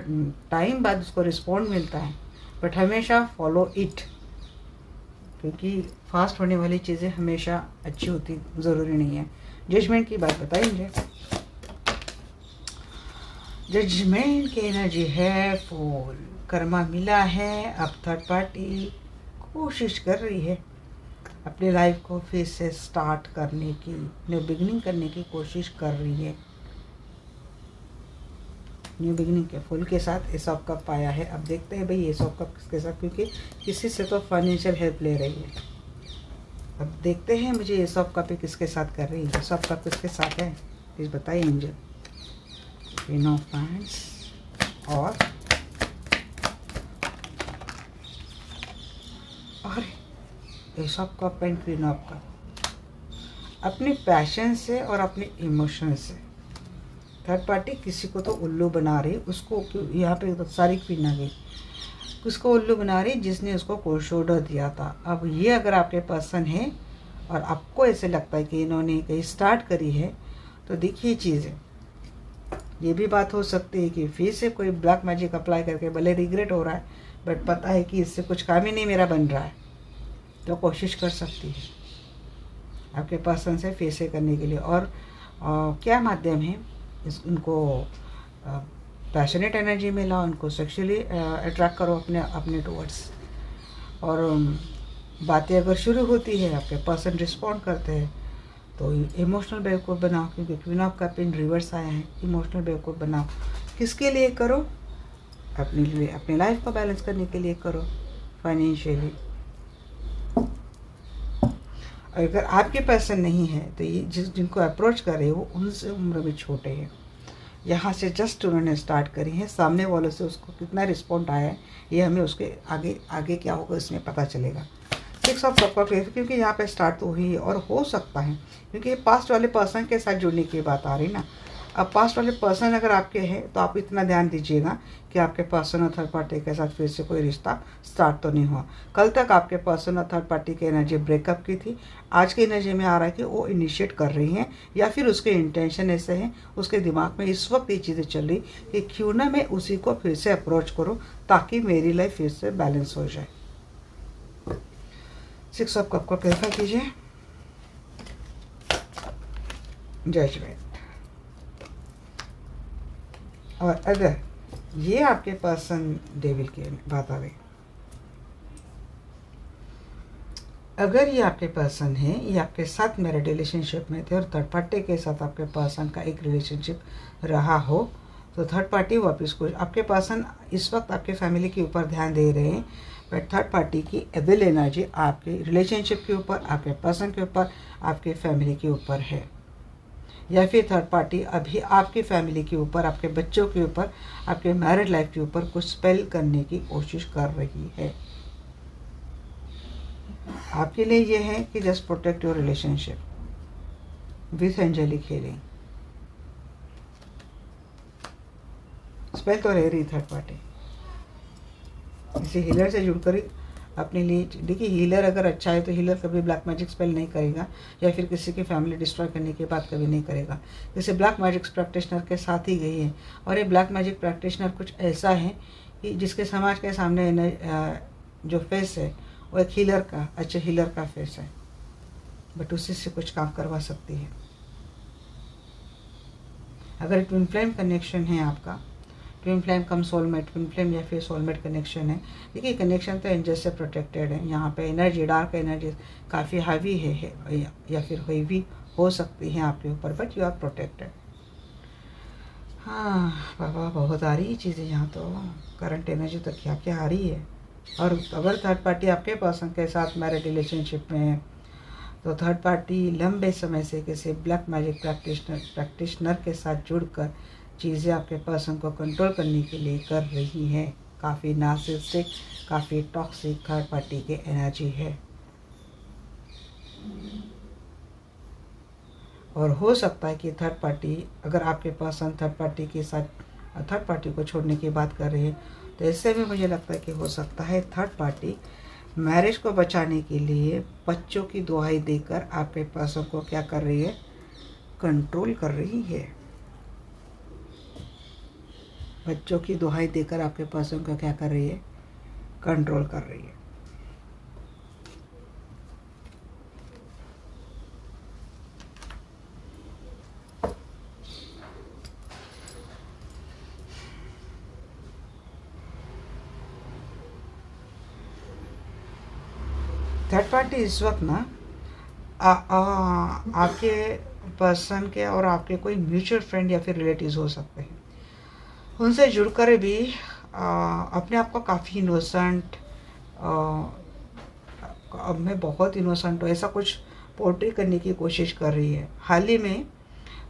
टाइम बाद उसको रिस्पॉन्ड मिलता है, बट हमेशा फॉलो इट, क्योंकि फास्ट होने वाली चीज़ें हमेशा अच्छी होती ज़रूरी नहीं है। जजमेंट की बात बताइए मुझे। जजमेंट की एनर्जी है फूल, कर्मा मिला है। अब थर्ड पार्टी कोशिश कर रही है अपनी लाइफ को फिर से स्टार्ट करने की, न्यू बिगिनिंग करने की कोशिश कर रही है। न्यू बिगिनिंग के फूल के साथ एस ऑफ कप आया है। अब देखते हैं भाई एस ऑफ कप किसके साथ, क्योंकि किसी से तो फाइनेंशियल हेल्प ले रही है। अब देखते हैं मुझे एस ऑफ कप किसके साथ कर रही है, एस ऑफ कप किसके साथ है प्लीज़ बताइए मुझे। क्वीन ऑफ पैंट्स और S of cup and queen of cup. अपने पैशन से और अपने इमोशन से थर्ड पार्टी किसी को तो उल्लू बना रही, उसको यहाँ पे तो सारी क्वीन आ गई, उसको उल्लू बना रही जिसने उसको कोल्ड शोल्डर दिया था। अब ये अगर आपके पर्सन है और आपको ऐसे लगता है कि इन्होंने कहीं स्टार्ट करी है, तो देखिए चीज़ें, ये भी बात हो सकती है कि फिर से कोई ब्लैक मैजिक अप्लाई करके, भले रिग्रेट हो रहा है बट पता है कि इससे कुछ काम ही नहीं मेरा बन रहा है, तो कोशिश कर सकती है आपके पर्सन से फिर से करने के लिए। और क्या माध्यम है उनको पैशनेट एनर्जी मिला, उनको सेक्सुअली अट्रैक्ट करो अपने अपने टूवर्ड्स। और बातें अगर शुरू होती है, आपके पर्सन रिस्पॉन्ड करते हैं, तो इमोशनल बेवकूफ़ बनाओ, क्योंकि queen of cup in reverse आया है। इमोशनल बेवकूफ़ बनाओ, किसके लिए करो? अपने लिए, अपनी लाइफ को बैलेंस करने के लिए करो, फाइनेंशियली। अगर आपके पर्सन नहीं है तो ये जिनको अप्रोच कर रहे हो उनसे उम्र में छोटे हैं, यहाँ से जस्ट उन्होंने स्टार्ट करी है, सामने वालों से उसको कितना रिस्पॉन्ड आया है ये हमें उसके आगे आगे क्या होगा इसमें पता चलेगा। 6 ऑफ कप, क्योंकि यहाँ पे स्टार्ट तो हुई है और हो सकता है, क्योंकि ये पास्ट वाले पर्सन के साथ जुड़ने की बात आ रही ना। अब पास्ट वाले पर्सन अगर आपके हैं तो आप इतना ध्यान दीजिएगा कि आपके पर्सन और थर्ड पार्टी के साथ फिर से कोई रिश्ता स्टार्ट तो नहीं हुआ। कल तक आपके पर्सन और थर्ड पार्टी की एनर्जी ब्रेकअप की थी, आज की एनर्जी में आ रहा है कि वो इनिशिएट कर रही हैं, या फिर उसके इंटेंशन ऐसे हैं, उसके दिमाग में इस वक्त ये चीज़ें चल रही कि क्यों ना मैं उसी को फिर से अप्रोच करूँ ताकि मेरी लाइफ फिर से बैलेंस हो जाए। 6 ऑफ कप को क्लैरिफाई कीजिए। जजमेंट। और अगर ये आपके पर्सन डेविल की बात आ गई, अगर ये आपके पर्सन है, ये आपके साथ मैरिड रिलेशनशिप में थे और थर्ड पार्टी के साथ आपके पर्सन का एक रिलेशनशिप रहा हो, तो थर्ड पार्टी वापस कुछ, आपके पर्सन इस वक्त आपके फैमिली के ऊपर ध्यान दे रहे हैं, बट थर्ड पार्टी की एविल एनर्जी आपके रिलेशनशिप के ऊपर, आपके पर्सन के ऊपर, आपके फैमिली के ऊपर है। या फिर थर्ड पार्टी अभी आपकी फैमिली के ऊपर, आपके बच्चों के ऊपर, आपके मैरिड लाइफ के ऊपर कुछ स्पेल करने की कोशिश कर रही है। आपके लिए ये है कि just protect your relationship with angelic healing. Spell तो रह रही थर्ड पार्टी, इसी हीलर से जुड़कर अपने लिए। देखिए, हीलर अगर अच्छा है तो हीलर कभी ब्लैक मैजिक स्पेल नहीं करेगा, या फिर किसी की फैमिली डिस्ट्रॉय करने की बात कभी नहीं करेगा। जैसे ब्लैक मैजिक प्रैक्टिशनर के साथ ही गई है, और ये ब्लैक मैजिक प्रैक्टिशनर कुछ ऐसा है कि जिसके समाज के सामने जो फेस है वो एक हीलर का, अच्छे हीलर का फेस है, बट उसी से कुछ काम करवा सकती है। अगर ट्विन फ्लेम कनेक्शन है आपका, ट्विन फ्लेम कम सोलमेट, ट्विन फ्लेम या फिर सोलमेट कनेक्शन है, देखिए कनेक्शन तो एंजल से प्रोटेक्टेड है। यहाँ पे एनर्जी, डार्क एनर्जी काफ़ी हावी है या फिर हैवी हो सकती है आपके ऊपर, बट यू आर प्रोटेक्टेड। हाँ बाबा, बहुत आ रही है चीज़ें यहाँ तो, करंट एनर्जी तो क्या क्या आ रही है। और अगर थर्ड पार्टी आपके पर्सन के साथ मैरिड रिलेशनशिप में है, तो थर्ड पार्टी लंबे समय से किसी ब्लैक मैजिक प्रैक्टिशनर के साथ जुड़कर चीज़ें आपके पर्सन को कंट्रोल करने के लिए कर रही हैं। काफ़ी नार्सिसिस्टिक, काफ़ी टॉक्सिक थर्ड पार्टी की एनर्जी है। और हो सकता है कि थर्ड पार्टी, अगर आपके पर्सन थर्ड पार्टी के साथ थर्ड पार्टी को छोड़ने की बात कर रही है, तो इससे भी मुझे लगता है कि हो सकता है थर्ड पार्टी मैरिज को बचाने के लिए बच्चों की दुहाई देकर आपके पर्सन को क्या कर रही है, कंट्रोल कर रही है। बच्चों की दुहाई देकर आपके पर्सन को क्या कर रही है, कंट्रोल कर रही है। थर्ड पार्टी इस वक्त ना आपके पर्सन के और आपके कोई म्यूचुअल फ्रेंड या फिर रिलेटिव्स हो सकते हैं। उनसे जुड़कर भी अपने आप को काफ़ी इनोसेंट, अब मैं बहुत इनोसेंट हूँ, ऐसा कुछ पोर्ट्रे करने की कोशिश कर रही है। हाल ही में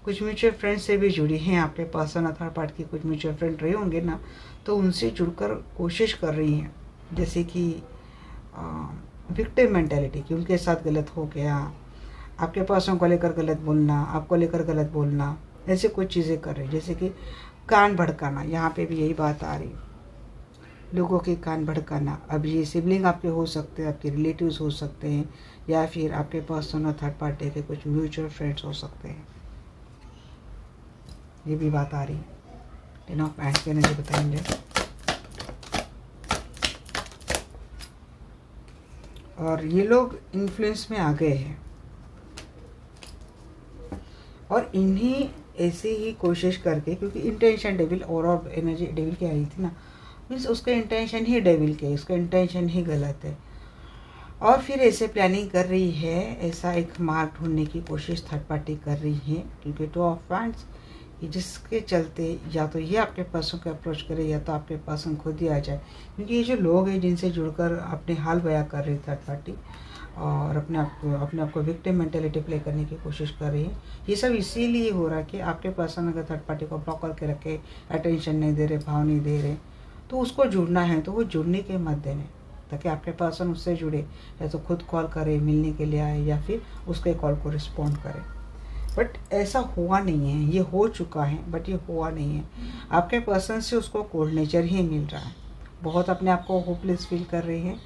कुछ म्यूचुअल फ्रेंड से भी जुड़ी हैं आपके पर्सन, थर्ड पार्टी के कुछ म्यूचुअल फ्रेंड रहे होंगे ना, तो उनसे जुड़कर कोशिश कर रही हैं, जैसे कि विक्टिम मेंटेलिटी कि उनके साथ गलत हो गया, आपके पर्सन को लेकर गलत बोलना, आपको लेकर गलत बोलना, ऐसे कुछ चीज़ें कर रही, जैसे कि कान भड़काना। यहाँ पे भी यही बात आ रही, लोगों के कान भड़काना। अब ये सिबलिंग आपके हो सकते हैं, आपके रिलेटिव्स हो सकते हैं, या फिर आपके पर्सन और थर्ड पार्टी के कुछ म्यूचुअल फ्रेंड्स हो सकते हैं। ये भी बात आ रही है। टेन ऑफ पैंट्स की एनर्जी बताएंगे। और ये लोग इन्फ्लुएंस में आ गए हैं और इन्हीं ऐसे ही कोशिश करके, क्योंकि इंटेंशन डेविल और एनर्जी डेविल की आई थी ना, मीन्स उसका इंटेंशन ही डेविल के, उसका इंटेंशन ही गलत है। और फिर ऐसे प्लानिंग कर रही है, ऐसा एक मार्ग ढूंढने की कोशिश थर्ड पार्टी कर रही है, क्योंकि टू ऑफ पैंट्स जिसके चलते या तो ये आपके पर्सन को अप्रोच करे या तो आपके पर्सन खुद ही आ जाए। क्योंकि ये जो लोग हैं जिनसे जुड़कर अपने हाल बयां कर रही थर्ड पार्टी और अपने आप को विक्टिम मेंटेलिटी प्ले करने की कोशिश कर रही है, ये सब इसीलिए हो रहा है कि आपके पर्सन अगर थर्ड पार्टी को ब्लॉक करके रखे, अटेंशन नहीं दे रहे, भाव नहीं दे रहे, तो उसको जुड़ना है तो वो जुड़ने के मत देने, ताकि आपके पर्सन उससे जुड़े, या तो खुद कॉल करे, मिलने के लिए आए, या फिर उसके कॉल को रिस्पॉन्ड करे। बट ऐसा हुआ नहीं है, ये हो चुका है बट ये हुआ नहीं है। आपके पर्सन से उसको कोल्ड नेचर ही मिल रहा है, बहुत अपने आप को होपलेस फील कर रही है,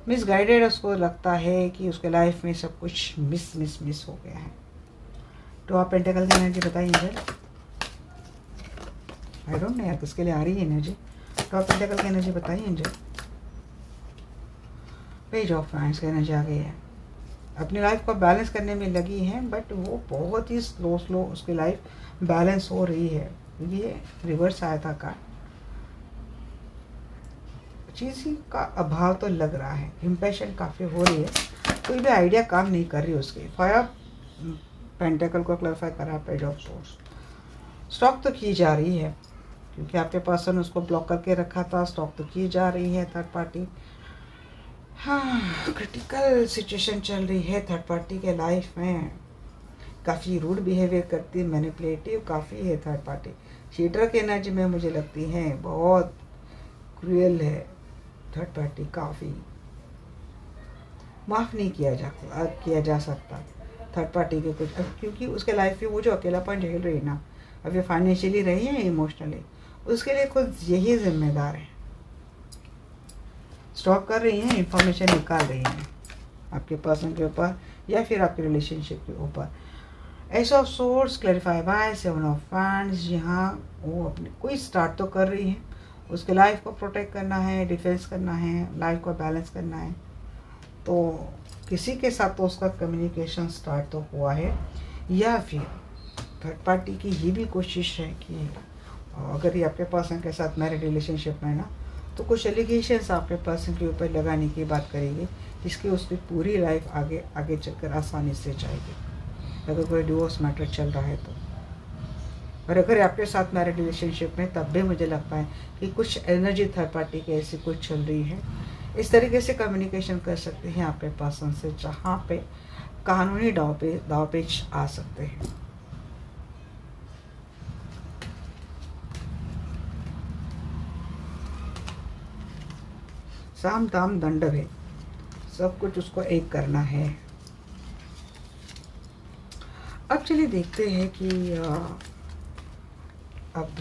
मिसगाइडेड। उसको लगता है कि उसके लाइफ में सब कुछ मिस हो गया है। तो आप पेंटेकल की एनर्जी बताइए एंजल। आई डोंट नो यार किसके लिए आ रही है एनर्जी। तो आप पेंटेकल की एनर्जी बताइए एंजल। पेज ऑफ वांड्स की एनर्जी आ गई है। अपनी लाइफ को बैलेंस करने में लगी हैं, बट वो बहुत ही स्लो उसकी लाइफ बैलेंस हो रही है। ये रिवर्स आया था का चीज़ का अभाव तो लग रहा है, इम्प्रेशन काफ़ी हो रही है, कोई भी आइडिया काम नहीं कर रही उसकी। फायर पेंटेकल को क्लैरिफाई करा, पेज ऑफ सोर्स स्टॉक तो की जा रही है, क्योंकि आपके पर्सन उसको ब्लॉक करके रखा था, स्टॉक तो की जा रही है थर्ड पार्टी। हाँ, क्रिटिकल सिचुएशन चल रही है थर्ड पार्टी के लाइफ में, काफ़ी रूड बिहेवियर करती है, मैनिपुलेटिव काफ़ी है थर्ड पार्टी। चीटर की एनर्जी में मुझे लगती है बहुत क्रूएल है थर्ड पार्टी, काफ़ी माफ़ नहीं किया जा सकता थर्ड पार्टी के कुछ, क्योंकि उसके लाइफ में वो जो अकेलापन झेल रही है ना, अब ये फाइनेंशियली रही है, इमोशनली, उसके लिए खुद यही जिम्मेदार है। स्टॉक कर रही हैं, इंफॉर्मेशन निकाल रही हैं आपके पर्सन के ऊपर या फिर आपके रिलेशनशिप के ऊपर। S of source clarify by seven of friends. यहाँ वो अपने कोई स्टार्ट तो कर रही है, उसके लाइफ को प्रोटेक्ट करना है, डिफेंस करना है, लाइफ को बैलेंस करना है, तो किसी के साथ तो उसका कम्युनिकेशन स्टार्ट तो हुआ है, या फिर थर्ड पार्टी की ये भी कोशिश है कि अगर ये आपके पर्सन के साथ मैरिड रिलेशनशिप में ना, तो कुछ एलिगेशंस आपके पर्सन के ऊपर लगाने की बात करेंगे, जिसकी उसकी पूरी लाइफ आगे चलकर आसानी से जाएगी, अगर कोई डिवोर्स मैटर चल रहा है तो। और अगर आपके साथ मैरिड रिलेशनशिप में, तब भी मुझे लगता है कि कुछ एनर्जी थर्ड पार्टी की ऐसी कुछ चल रही है। इस तरीके से कम्युनिकेशन कर सकते हैं आपके पर्सन से, जहाँ पे कानूनी दाव पेच आ सकते हैं। साम दाम दंड है, सब कुछ उसको एक करना है। अब चलिए देखते हैं कि अब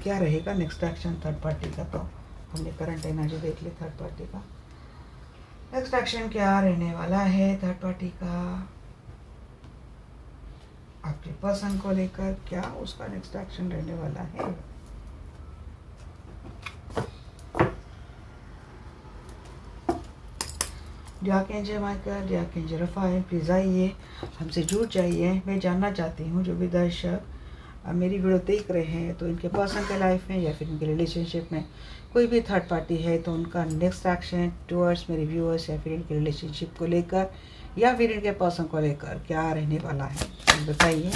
क्या रहेगा नेक्स्ट एक्शन थर्ड पार्टी का। तो हमने करंट एनर्जी देख ली थर्ड पार्टी का। नेक्स्ट एक्शन क्या रहने वाला है थर्ड पार्टी का आपके पर्सन को लेकर? क्या उसका नेक्स्ट एक्शन रहने वाला है? जाके माइकल, जाके रफ़ाएल, प्लीज़ आइए, हमसे जुड़ जाइए। मैं जानना चाहती हूँ जो भी दर्शक मेरी वीडियो देख रहे हैं तो इनके पर्सन के लाइफ में या फिर इनके रिलेशनशिप में कोई भी थर्ड पार्टी है तो उनका नेक्स्ट एक्शन टुवर्ड्स मेरे व्यूअर्स या फिर इनके रिलेशनशिप को लेकर या फिर इनके पर्सन को लेकर क्या रहने वाला है, बताइए।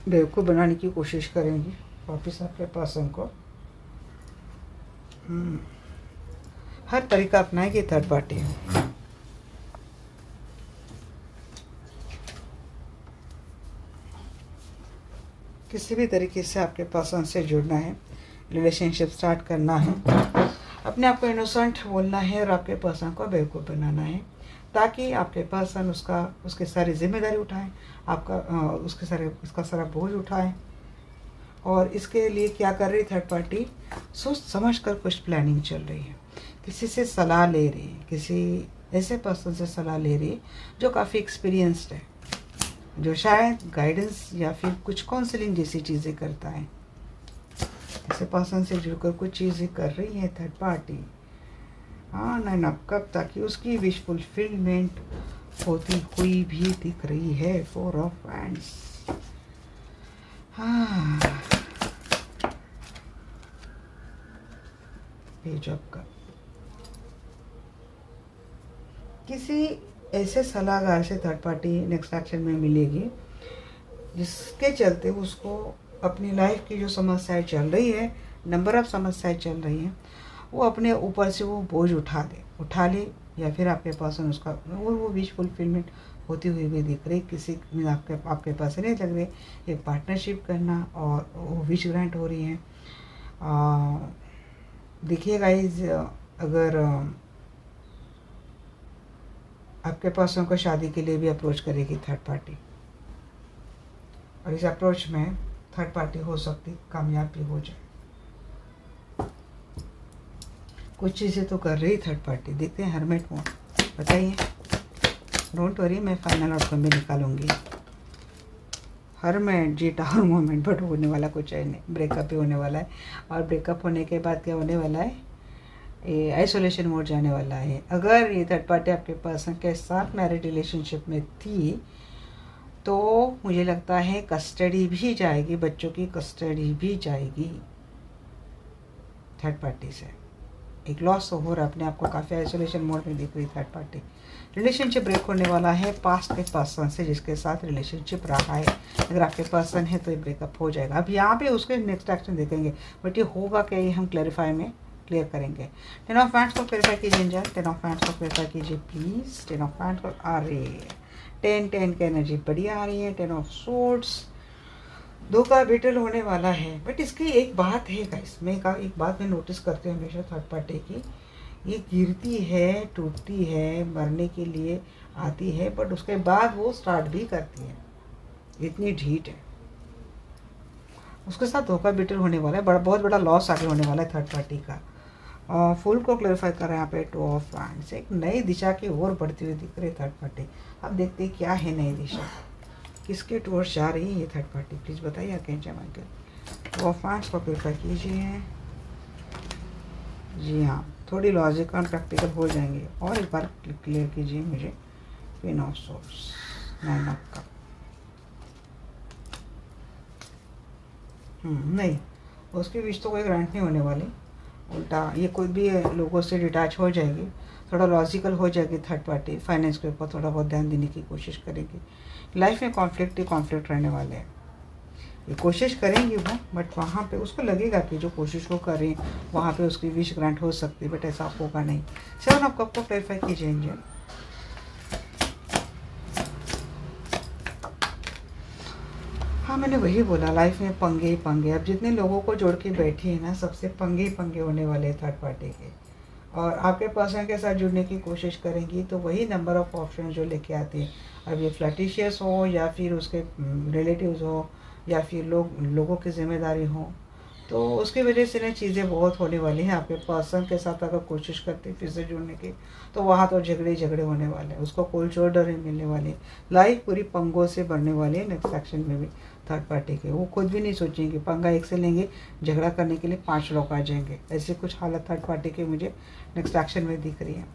बेवकूफ़ बनाने की कोशिश करेंगी वापस आपके पर्सन को। हर तरीका अपनाएगी थर्ड पार्टी। किसी भी तरीके से आपके पर्सन से जुड़ना है, रिलेशनशिप स्टार्ट करना है, अपने आप को इनोसेंट बोलना है और आपके पर्सन को बेवकूफ़ बनाना है ताकि आपके पर्सन उसके सारी जिम्मेदारी उठाएं, आपका उसका सारा बोझ उठाएं। और इसके लिए क्या कर रही थर्ड पार्टी? सोच समझ कर कुछ प्लानिंग चल रही है, किसी से सलाह ले रही है, किसी ऐसे पर्सन से सलाह ले रही है जो काफ़ी एक्सपीरियंस्ड है, जो शायद गाइडेंस या फिर कुछ काउंसलिंग जैसी चीज़ें करता है। ऐसे पर्सन से जुड़कर कुछ चीज़ें कर रही है थर्ड पार्टी। हाँ नहीं, अब कब ताकि उसकी विश फुलफिलमेंट होती हुई भी दिख रही है। 4 ऑफ वैंड्स। हाँ, पेज ऑफ कप। किसी ऐसे सलाहकार से थर्ड पार्टी नेक्स्ट एक्शन में मिलेगी जिसके चलते उसको अपनी लाइफ की जो समस्याएं चल रही है, नंबर ऑफ समस्याएं चल रही हैं, वो अपने ऊपर से वो बोझ उठा ले या फिर आपके पास उसका वो विश फुलफिलमेंट होती हुई भी दिख रही। किसी में आपके पास नहीं लग रही एक पार्टनरशिप करना और वो विश ग्रांट हो रही है। देखिए गाइस, अगर आपके पर्सन को शादी के लिए भी अप्रोच करेगी थर्ड पार्टी और इस अप्रोच में थर्ड पार्टी हो सकती कामयाब भी हो जाए। कुछ चीज़ें तो कर रही थर्ड पार्टी। देखते हैं हरमेट मोड, बताइए। डोंट वरी, मैं फाइनल आउटकम भी निकालूंगी। हरमेट जी टावर मोमेंट, बट होने वाला कुछ है नहीं, ब्रेकअप ही होने वाला है। और ब्रेकअप होने के बाद क्या होने वाला है? ये आइसोलेशन मोड जाने वाला है। अगर ये थर्ड पार्टी आपके पर्सन के साथ मैरिड रिलेशनशिप में थी तो मुझे लगता है कस्टडी भी जाएगी, बच्चों की कस्टडी भी जाएगी थर्ड पार्टी से। एक लॉस तो हो रहा है, अपने आप को काफ़ी आइसोलेशन मोड में दिख रही थर्ड पार्टी। रिलेशनशिप ब्रेक होने वाला है पास्ट के पर्सन से जिसके साथ रिलेशनशिप रहा है। अगर आपके पर्सन है तो ये ब्रेकअप हो जाएगा। अब यहाँ पे उसके नेक्स्ट एक्शन देखेंगे, बट ये होगा क्या ये हम क्लियर करेंगे। 10 ऑफ वैंड्स को क्लियर कीजिए इंजन, 10 ऑफ वैंड्स को क्लियर कीजिए प्लीज। 10 ऑफ वैंड्स को आ रही है, 10 की एनर्जी बढ़िया आ रही है। 10 ऑफ सोर्ड्स, धोखा बेटल होने वाला है। बट इसकी एक बात है गाइस, एक बात मैं नोटिस करती हूँ हमेशा थर्ड पार्टी की, ये गिरती है, टूटती है, मरने के लिए आती है, बट उसके बाद वो स्टार्ट भी करती है। इतनी ढीठ है। उसके साथ धोखा बेटल होने वाला है, बहुत बड़ा लॉस आगे होने वाला है थर्ड पार्टी का। फुल को क्लैरिफाई कर रहे हैं यहाँ पे 2 ऑफ वैंड्स। एक नई दिशा की ओर बढ़ती हुई दिख रही है थर्ड पार्टी। अब देखते हैं क्या है नई दिशा, किसके टूवर्ड्स जा रही है ये थर्ड पार्टी, प्लीज़ बताइए आर्कैंजल माइकल। 2 ऑफ वैंड्स को क्लैरिफाई कीजिए। जी हाँ, थोड़ी लॉजिकल और प्रैक्टिकल हो जाएंगे। और एक बार क्लियर कीजिए मुझे queen of swords, 9 of cup. नहीं, उसकी विश तो कोई ग्रांट नहीं होने वाली, उल्टा ये कोई भी लोगों से डिटैच हो जाएगी, थोड़ा लॉजिकल हो जाएगी थर्ड पार्टी। फाइनेंस के ऊपर थोड़ा बहुत ध्यान देने की कोशिश करेगी। लाइफ में कॉन्फ्लिक्ट ही कॉन्फ्लिक्ट रहने वाले हैं। ये कोशिश करेंगी वो, बट वहाँ पे उसको लगेगा कि जो कोशिश वो कर रही है वहाँ पे उसकी विश ग्रांट हो सकती है, बट ऐसा होगा नहीं। 7 ऑफ कप को क्लैरिफाई कीजिए इंजन। हाँ, मैंने वही बोला, लाइफ में पंगे ही पंगे। अब जितने लोगों को जोड़ के बैठी है ना, सबसे पंगे ही पंगे होने वाले थर्ड पार्टी के। और आपके पर्सन के साथ जुड़ने की कोशिश करेंगी तो वही नंबर ऑफ़ ऑप्शन जो लेके आती है। अब ये फ्लैटिशियस हो या फिर उसके रिलेटिव्स हो या फिर लोगों की ज़िम्मेदारी हो, तो उसकी वजह से ना चीज़ें बहुत होने वाली हैं। आपके पर्सन के साथ अगर कोशिश करते हैं फिर से जुड़ने की, तो वहाँ तो झगड़े झगड़े होने वाले हैं, उसको कोल्ड शोल्डर ही मिलने वाली है। लाइफ पूरी पंगों से बढ़ने वाली है नेक्स्ट सेक्शन में भी थर्ड पार्टी के। वो खुद भी नहीं सोचेंगे, पंगा एक से लेंगे, झगड़ा करने के लिए 5 लोग आ जाएंगे। ऐसी कुछ हालत थर्ड पार्टी की मुझे नेक्स्ट एक्शन में दिख रही है।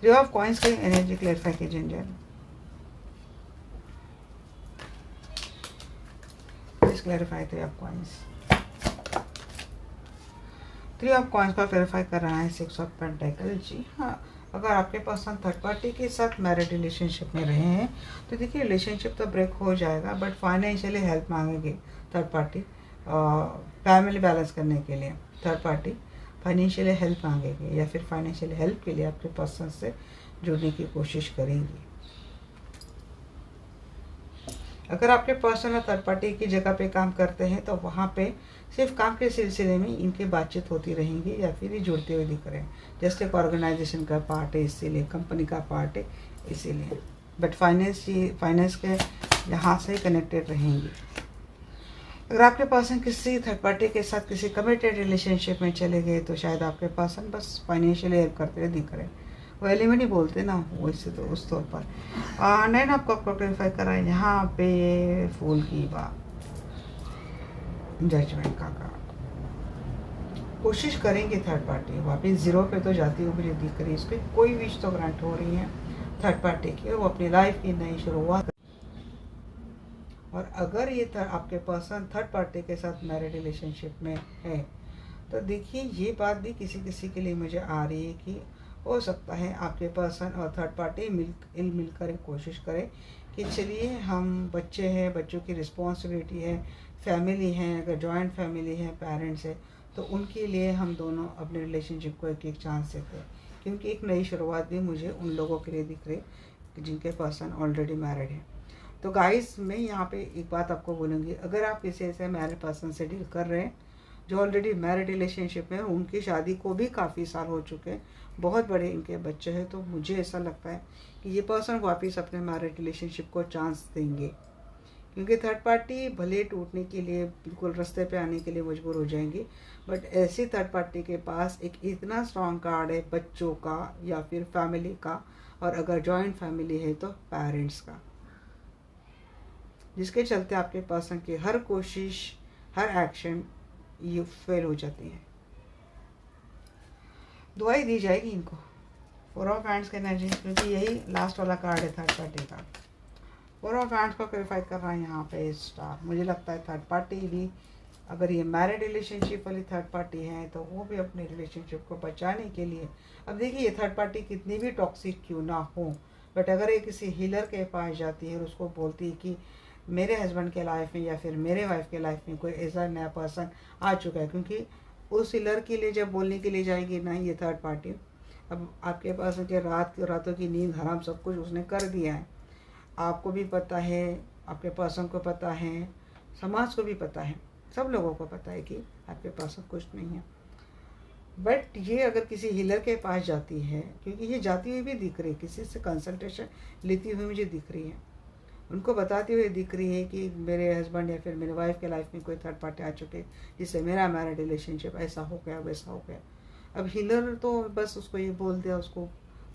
थ्री ऑफ कॉइंस की एनर्जी क्लैरिफाई कीजिए angel, please clarify three of coins. Three of coins का क्लैरिफाई कर रहा है 6 ऑफ पेंटाकल। जी हाँ, अगर आपके पर्सन थर्ड पार्टी के साथ मैरिड रिलेशनशिप में रहे हैं तो देखिए रिलेशनशिप तो ब्रेक हो जाएगा, बट फाइनेंशियली हेल्प मांगेंगे थर्ड पार्टी। फैमिली बैलेंस करने के लिए थर्ड पार्टी फाइनेंशियली हेल्प मांगेंगे या फिर फाइनेंशियल हेल्प के लिए आपके पर्सन से जुड़ने की कोशिश करेंगी। अगर आपके पर्सन थर्ड पार्टी की जगह पे काम करते हैं तो वहाँ पे सिर्फ काम के सिलसिले में इनकी बातचीत होती रहेंगी या फिर ये जुड़ते हुए दिख रहे हैं, जैसे एक ऑर्गेनाइजेशन का पार्ट है इसीलिए, कंपनी का पार्ट है इसीलिए, बट फाइनेंस के यहाँ से कनेक्टेड रहेंगी। अगर आपके पर्सन किसी थर्ड पार्टी के साथ किसी कमिटेड रिलेशनशिप में चले गए तो शायद आपके पर्सन बस फाइनेंशियली हेल्प करते हुए दिख रहे हैं। वो एलिमेंट ही बोलते ना वैसे तो उस तौर पर। नैन आपको क्लैरिफाई करा है यहाँ पे फूल की बात, जजमेंट का कार्ड। कोशिश करेंगे थर्ड पार्टी वापस जीरो पे तो जाती हुई मुझे दिख रही है। इसकी कोई विश तो ग्रांट हो रही है थर्ड पार्टी की, वो अपनी लाइफ की नई शुरुआत। और अगर ये आपके पर्सन थर्ड पार्टी के साथ मैरिड रिलेशनशिप में है तो देखिए ये बात भी किसी किसी के लिए मुझे आ रही है कि हो सकता है आपके पर्सन और थर्ड पार्टी मिलकर एक कोशिश करें कि चलिए हम बच्चे हैं, बच्चों की रिस्पॉन्सिबिलिटी है, फैमिली है, अगर जॉइंट फैमिली है, पेरेंट्स है, तो उनके लिए हम दोनों अपने रिलेशनशिप को एक एक चांस देते हैं। क्योंकि एक नई शुरुआत भी मुझे उन लोगों के लिए दिख रही जिनके पर्सन ऑलरेडी मैरिड है। तो गाइस मैं यहाँ पे एक बात आपको बोलूँगी, अगर आप किसी ऐसे मैरिड पर्सन से डील कर रहे हैं जो ऑलरेडी मैरिड रिलेशनशिप में, उनकी शादी को भी काफ़ी साल हो चुके हैं, बहुत बड़े इनके बच्चे हैं, तो मुझे ऐसा लगता है कि ये पर्सन वापस अपने मैरिड रिलेशनशिप को चांस देंगे। क्योंकि थर्ड पार्टी भले टूटने के लिए बिल्कुल रास्ते पे आने के लिए मजबूर हो जाएंगी, बट ऐसी थर्ड पार्टी के पास एक इतना स्ट्रॉन्ग कार्ड है बच्चों का या फिर फैमिली का, और अगर जॉइंट फैमिली है तो पेरेंट्स का, जिसके चलते आपके पर्सन की हर कोशिश, हर एक्शन ये फेल हो जाती है। दुआई दी जाएगी इनको। 4 ऑफ हैंड्स के एनर्जी, क्योंकि यही लास्ट वाला कार्ड है थर्ड पार्टी का। 4 ऑफ हैंड्स को क्लैरिफाई कर रहा है यहाँ पे स्टार। मुझे लगता है थर्ड पार्टी भी, अगर ये मैरिड रिलेशनशिप वाली थर्ड पार्टी है तो वो भी अपने रिलेशनशिप को बचाने के लिए, अब देखिए ये थर्ड पार्टी कितनी भी टॉक्सिक क्यों ना हो, बट अगर ये किसी हीलर के पास जाती है और उसको बोलती है कि मेरे हस्बैंड के लाइफ में या फिर मेरे वाइफ के लाइफ में कोई ऐसा नया पर्सन आ चुका है, क्योंकि उस हीलर के लिए जब बोलने के लिए जाएगी ना ये थर्ड पार्टी, अब आपके पास के रातों की नींद हराम सब कुछ उसने कर दिया है। आपको भी पता है, आपके पर्सन को पता है, समाज को भी पता है, सब लोगों को पता है कि आपके पास कुछ नहीं है। बट ये अगर किसी हीलर के पास जाती है, क्योंकि ये जाती हुई भी दिख रही है, किसी से कंसल्टेशन लेती हुई मुझे दिख रही है, उनको बताती हुई दिख रही है कि मेरे हस्बैंड या फिर मेरे वाइफ के लाइफ में कोई थर्ड पार्टी आ चुके जिससे मेरा मैरिड रिलेशनशिप ऐसा हो गया वैसा हो गया। अब हीलर तो बस उसको ये बोल दिया,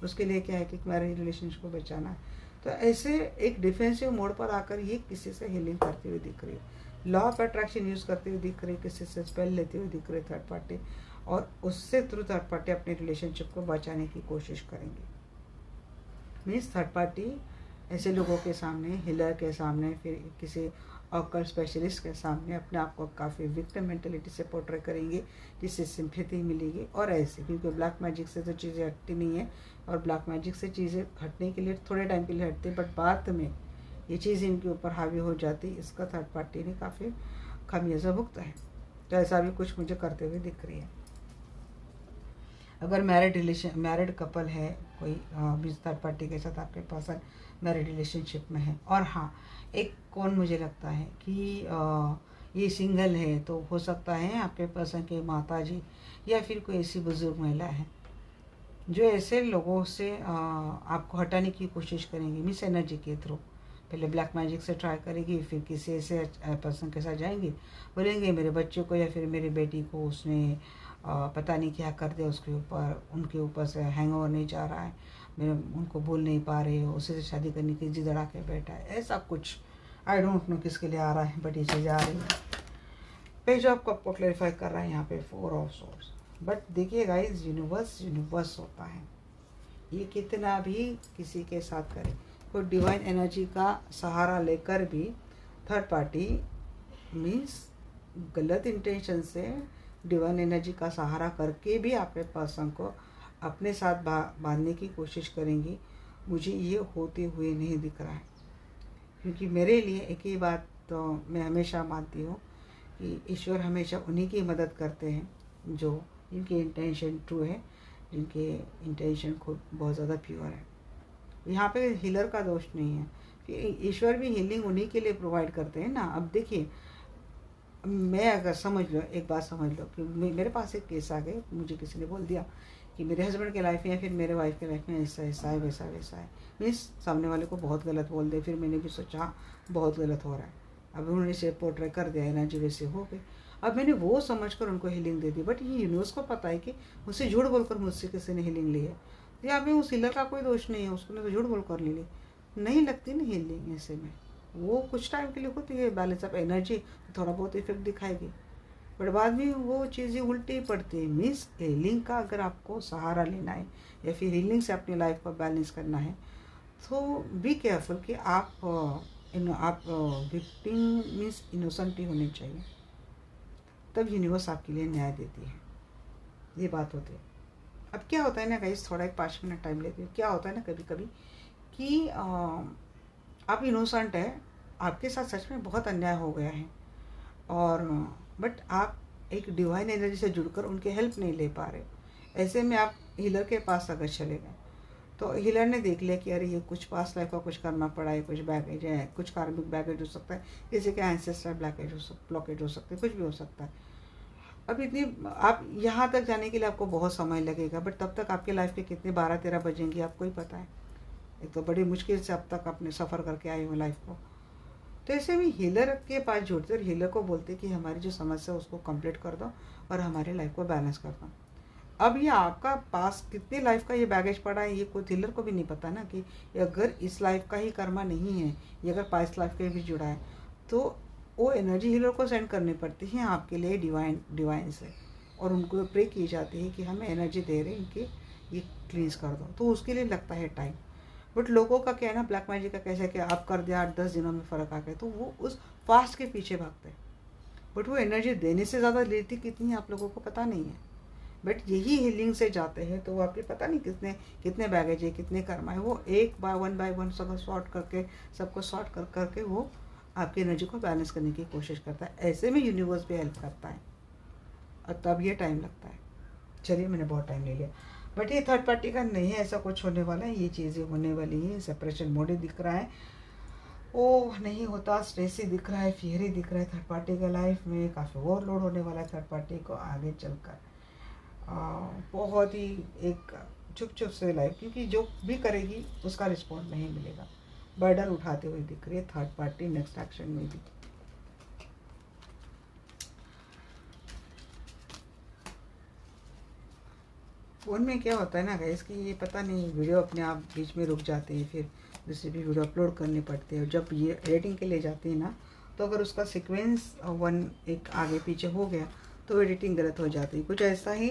उसके लिए क्या है कि मैरिज रिलेशनशिप को बचाना है। तो ऐसे एक डिफेंसिव मोड पर आकर ये किसी से हीलिंग करती हुई दिख रही है, लॉ ऑफ अट्रैक्शन यूज़ करती हुई दिख रही है, किसी से स्पेल लेती हुई दिख रही है थर्ड पार्टी, और उससे थ्रू थर्ड पार्टी अपने रिलेशनशिप को बचाने की कोशिश करेंगे। मीन्स थर्ड पार्टी ऐसे लोगों के सामने, हीलर के सामने, फिर किसी ऑकल्ट स्पेशलिस्ट के सामने अपने आप को काफ़ी विक्टिम मेंटेलिटी से पोर्ट्रे करेंगे, जिससे सिंपैथी मिलेगी। और ऐसे क्योंकि ब्लैक मैजिक से तो चीज़ें हटती नहीं है, और ब्लैक मैजिक से चीज़ें हटने के लिए थोड़े टाइम के लिए हटती है, बट बाद में ये चीज़ इनके ऊपर हावी हो जाती, इसका थर्ड पार्टी ने काफ़ी खामियाजा भुगता है। तो ऐसा भी कुछ मुझे करते हुए दिख रही है। अगर मैरिड कपल है कोई थर्ड पार्टी के साथ आपके पास मैरिड रिलेशनशिप में है, और हाँ एक कौन मुझे लगता है कि ये सिंगल है, तो हो सकता है आपके पर्सन के माता जी या फिर कोई ऐसी बुजुर्ग महिला है जो ऐसे लोगों से आपको हटाने की कोशिश करेंगे मिस एनर्जी के थ्रू, पहले ब्लैक मैजिक से ट्राई करेगी, फिर किसी ऐसे पर्सन के साथ जाएंगी, बोलेंगे मेरे बच्चों को या फिर मेरी बेटी को उसने पता नहीं क्या कर दिया, उसके ऊपर उनके ऊपर से हैंगओवर नहीं जा रहा है, मेरे उनको भूल नहीं पा रहे हो, उसी से शादी करने की जिद अड़ा के बैठा है, ऐसा कुछ आई डोंट नो किसके लिए आ रहा है, बट ये चीज़ें आ रही है। पेज आपको क्लैरिफाई कर रहा है यहाँ पे 4 ऑफ सोर्स। बट देखिए गाइस, यूनिवर्स होता है, ये कितना भी किसी के साथ करे, कोई डिवाइन एनर्जी का सहारा लेकर भी थर्ड पार्टी मीन्स गलत इंटेंशन से डिवाइन एनर्जी का सहारा करके भी आपके पर्सन को अपने साथ बांधने की कोशिश करेंगी, मुझे ये होते हुए नहीं दिख रहा है। क्योंकि मेरे लिए एक ही बात तो मैं हमेशा मानती हूँ कि ईश्वर हमेशा उन्हीं की मदद करते हैं जो जिनके इंटेंशन ट्रू है, जिनके इंटेंशन खुद बहुत ज़्यादा प्योर है। यहाँ पे हीलर का दोष नहीं है, कि ईश्वर भी हीलिंग उन्हीं के लिए प्रोवाइड करते हैं ना। अब देखिए, मैं अगर समझ लो, एक बात समझ लो कि मेरे पास एक केस आ गए, मुझे किसी ने बोल दिया कि मेरे हस्बैंड के लाइफ में या फिर मेरे वाइफ के लाइफ में ऐसा ऐसा है, वैसा वैसा है, मीन्स सामने वाले को बहुत गलत बोल दे। फिर मैंने भी सोचा हाँ, बहुत गलत हो रहा है, अब उन्होंने से पोर्ट्रे कर दिया, एनर्जी वैसे हो गई। अब मैंने वो समझकर उनको हीलिंग दे दी, बट ये यूनिवर्स को पता है कि मुझसे झूठ बोलकर मुझसे किसी ने हीलिंग ली है, तो यहाँ पे उस हीलर का कोई दोष नहीं है, उसने तो झूठ बोलकर ली, नहीं लगती ना हीलिंग ऐसे में। वो कुछ टाइम के लिए होती है बैलेंस ऑफ एनर्जी, थोड़ा बहुत इफेक्ट दिखाएगी, बट बाद में वो चीज़ें उल्टी पड़ती है। मीन्स हीलिंग का अगर आपको सहारा लेना है या फिर हीलिंग से अपनी लाइफ को बैलेंस करना है, तो बी केयरफुल कि आप विक्टिम मीन्स इनोसेंट ही होनी चाहिए, तब यूनिवर्स आपके लिए न्याय देती है, ये बात होती है। अब क्या होता है ना गाइस, थोड़ा एक 5 मिनट टाइम लेते हैं। क्या होता है ना कभी कभी कि आप इनोसेंट है, आपके साथ सच में बहुत अन्याय हो गया है, और बट आप एक डिवाइन एनर्जी से जुड़कर उनकी हेल्प नहीं ले पा रहे। ऐसे में आप हीलर के पास अगर चले गए, तो हीलर ने देख लिया कि अरे ये कुछ पास्ट लाइफ का कुछ करना पड़ा है, कुछ बैगेज है, कुछ कार्मिक बैगेज हो सकता है, किसी के एंसेस्टर ब्लॉकेज हो सकते हैं, कुछ भी हो सकता है। अब इतनी आप यहाँ तक जाने के लिए आपको बहुत समय लगेगा, बट तब तक आपके लाइफ के कितने 12-13 बजेंगे आपको ही पता है। एक तो बड़ी मुश्किल से अब तक अपने सफ़र करके आए हुए लाइफ को। तो ऐसे में हीलर के पास जुड़ते और हीलर को बोलते कि हमारी जो समस्या है उसको कंप्लीट कर दो और हमारे लाइफ को बैलेंस कर दो। अब ये आपका पास कितने लाइफ का ये बैगेज पड़ा है, ये कोई हीलर को भी नहीं पता ना कि अगर इस लाइफ का ही कर्मा नहीं है, ये अगर पास्ट लाइफ के भी जुड़ा है, तो वो एनर्जी हीलर को सेंड करनी पड़ती है आपके लिए डिवाइन से, और उनको प्रे की जाती है कि हमें एनर्जी दे रहे हैं इनके, ये क्लींस कर दो। तो उसके लिए लगता है टाइम। बट लोगों का क्या है ना, ब्लैक मैजिक का कैसे कि आप कर दिया 8-10 दिनों में फ़र्क आ गया, तो वो उस फास्ट के पीछे भागते हैं, बट वो एनर्जी देने से ज़्यादा लेती कितनी है आप लोगों को पता नहीं है। बट यही हीलिंग से जाते हैं तो वो आपके पता नहीं कितने कितने बैगेज है, कितने कर्मा है, वो एक बाय वन सब सॉर्ट करके, सबको सॉर्ट कर करके वो आपकी एनर्जी को बैलेंस करने की कोशिश करता है। ऐसे में यूनिवर्स भी हेल्प करता है, और तब ये टाइम लगता है। चलिए, मैंने बहुत टाइम ले लिया, बट ये थर्ड पार्टी का नहीं है, ऐसा कुछ होने वाला है, ये चीज़ें होने वाली है। सेपरेशन मोड ही दिख रहा है, ओ नहीं होता, स्ट्रेस ही दिख रहा है, फियर ही दिख रहा है। थर्ड पार्टी का लाइफ में काफ़ी ओवरलोड होने वाला है थर्ड पार्टी को आगे चलकर। बहुत ही एक चुप से लाइफ, क्योंकि जो भी करेगी उसका रिस्पॉन्स नहीं मिलेगा, बर्डन उठाते हुए दिख रही है थर्ड पार्टी नेक्स्ट एक्शन में भी। फ़ोन में क्या होता है ना गाइस कि ये पता नहीं, वीडियो अपने आप बीच में रुक जाते हैं, फिर दूसरी भी वीडियो अपलोड करनी पड़ती है, और जब ये एडिटिंग के लिए जाती है ना, तो अगर उसका सीक्वेंस वन एक आगे पीछे हो गया तो एडिटिंग गलत हो जाती है। कुछ ऐसा ही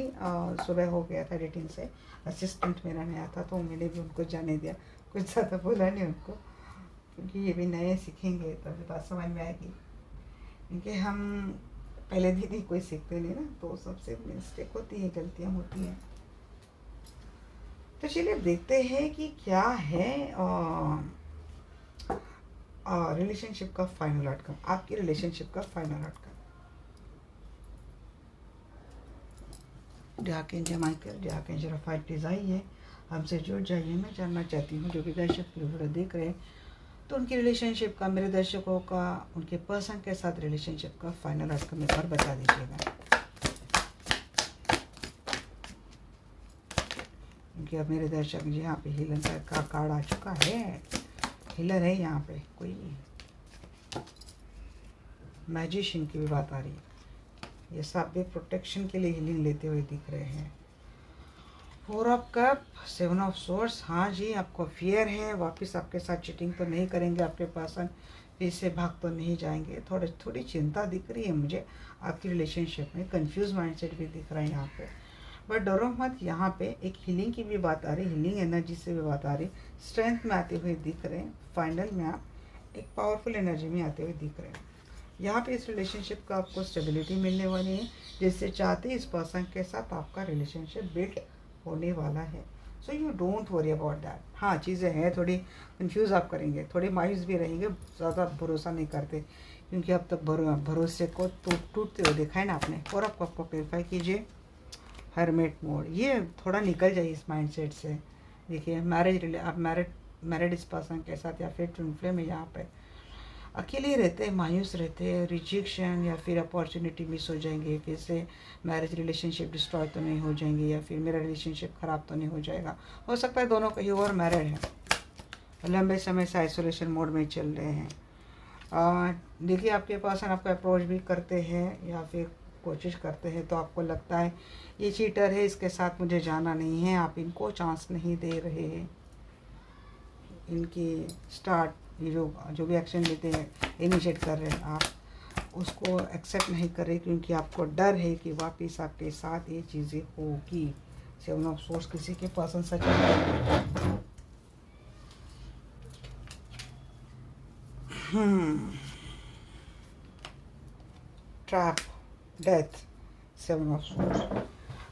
सुबह हो गया था एडिटिंग से, असिस्टेंट मेरा नया था तो मैंने भी उनको जाने दिया, कुछ ज़्यादा बोला नहीं उनको, क्योंकि ये भी नए सीखेंगे तब बात समझ में आएगी, क्योंकि हम पहले दिन ही कोई सीखते नहीं ना, तो सबसे मिस्टेक होती है, गलतियाँ होती हैं। तो चलिए अब देखते हैं कि क्या है रिलेशनशिप का फाइनल आउटकम, आपकी रिलेशनशिप का final outcome. Archangel Michael, archangel Rafael please आइए, हमसे जुड़ जाइए। मैं जानना चाहती हूँ जो भी दर्शक वीडियो देख रहे हैं, तो उनकी रिलेशनशिप का, मेरे दर्शकों का, उनके पर्सन के साथ रिलेशनशिप का फाइनल आउटकम एक बार बता दीजिएगा। क्योंकि अब मेरे दर्शक जी यहाँ पे हीलर का कार्ड आ चुका है। हीलर है यहाँ पे कोई, मैजिशियन की भी बात आ रही है। ये सब भी प्रोटेक्शन के लिए हीलिंग लेते हुए दिख रहे हैं। 4 ऑफ कप, 7 ऑफ सोर्स। हाँ जी, आपको फियर है, वापस आपके साथ चीटिंग तो नहीं करेंगे आपके पर्सन, फिर से भाग तो नहीं जाएंगे। थोड़ी चिंता दिख रही है मुझे आपकी रिलेशनशिप में, कंफ्यूज माइंडसेट भी दिख रहा है यहाँ पे। बट डरो मत, यहाँ पे एक हीलिंग की भी बात आ रही, हीलिंग एनर्जी से भी बात आ रही, स्ट्रेंथ में आते हुए दिख रहे हैं। फाइनल में आप एक पावरफुल एनर्जी में आते हुए दिख रहे हैं। यहाँ पे इस रिलेशनशिप का आपको स्टेबिलिटी मिलने वाली है, जिससे चाहते इस पर्सन के साथ आपका रिलेशनशिप बिल्ड होने वाला है। So you don't worry about that. हाँ, चीज़ें हैं थोड़ी कंफ्यूज आप करेंगे, थोड़ी मायूस भी रहेंगे, ज़्यादा भरोसा नहीं करते, क्योंकि अब तक भरोसे को टूटते हुए देखा है ना आपने। और आपको क्लेरिफाई कीजिए हरमेट मोड, ये थोड़ा निकल जाइए इस माइंडसेट से। देखिए आप मैरिड इस पर्सन के साथ या फिर ट्विन फ्लेम में यहाँ पे अकेले रहते हैं, मायूस रहते हैं, रिजेक्शन या फिर अपॉर्चुनिटी मिस हो जाएंगे, फिर से मैरिज रिलेशनशिप डिस्ट्रॉय तो नहीं हो जाएंगे, या फिर मेरा रिलेशनशिप ख़राब तो नहीं हो जाएगा। हो सकता है दोनों कहीं और मैरिड हैं, लंबे समय से आइसोलेशन मोड में चल रहे हैं। देखिए आपके पर्सन आपको अप्रोच भी करते हैं या फिर कोशिश करते हैं, तो आपको लगता है ये चीटर है, इसके साथ मुझे जाना नहीं है, आप इनको चांस नहीं दे रहे हैं। इनकी स्टार्ट ये जो भी एक्शन लेते हैं, इनिशिएट कर रहे हैं, आप उसको एक्सेप्ट नहीं कर रहे, क्योंकि आपको डर है कि वापस आपके साथ ये चीज़ें होगी। 7 ऑफ सोर्स किसी के person such trap, death, 7 of source.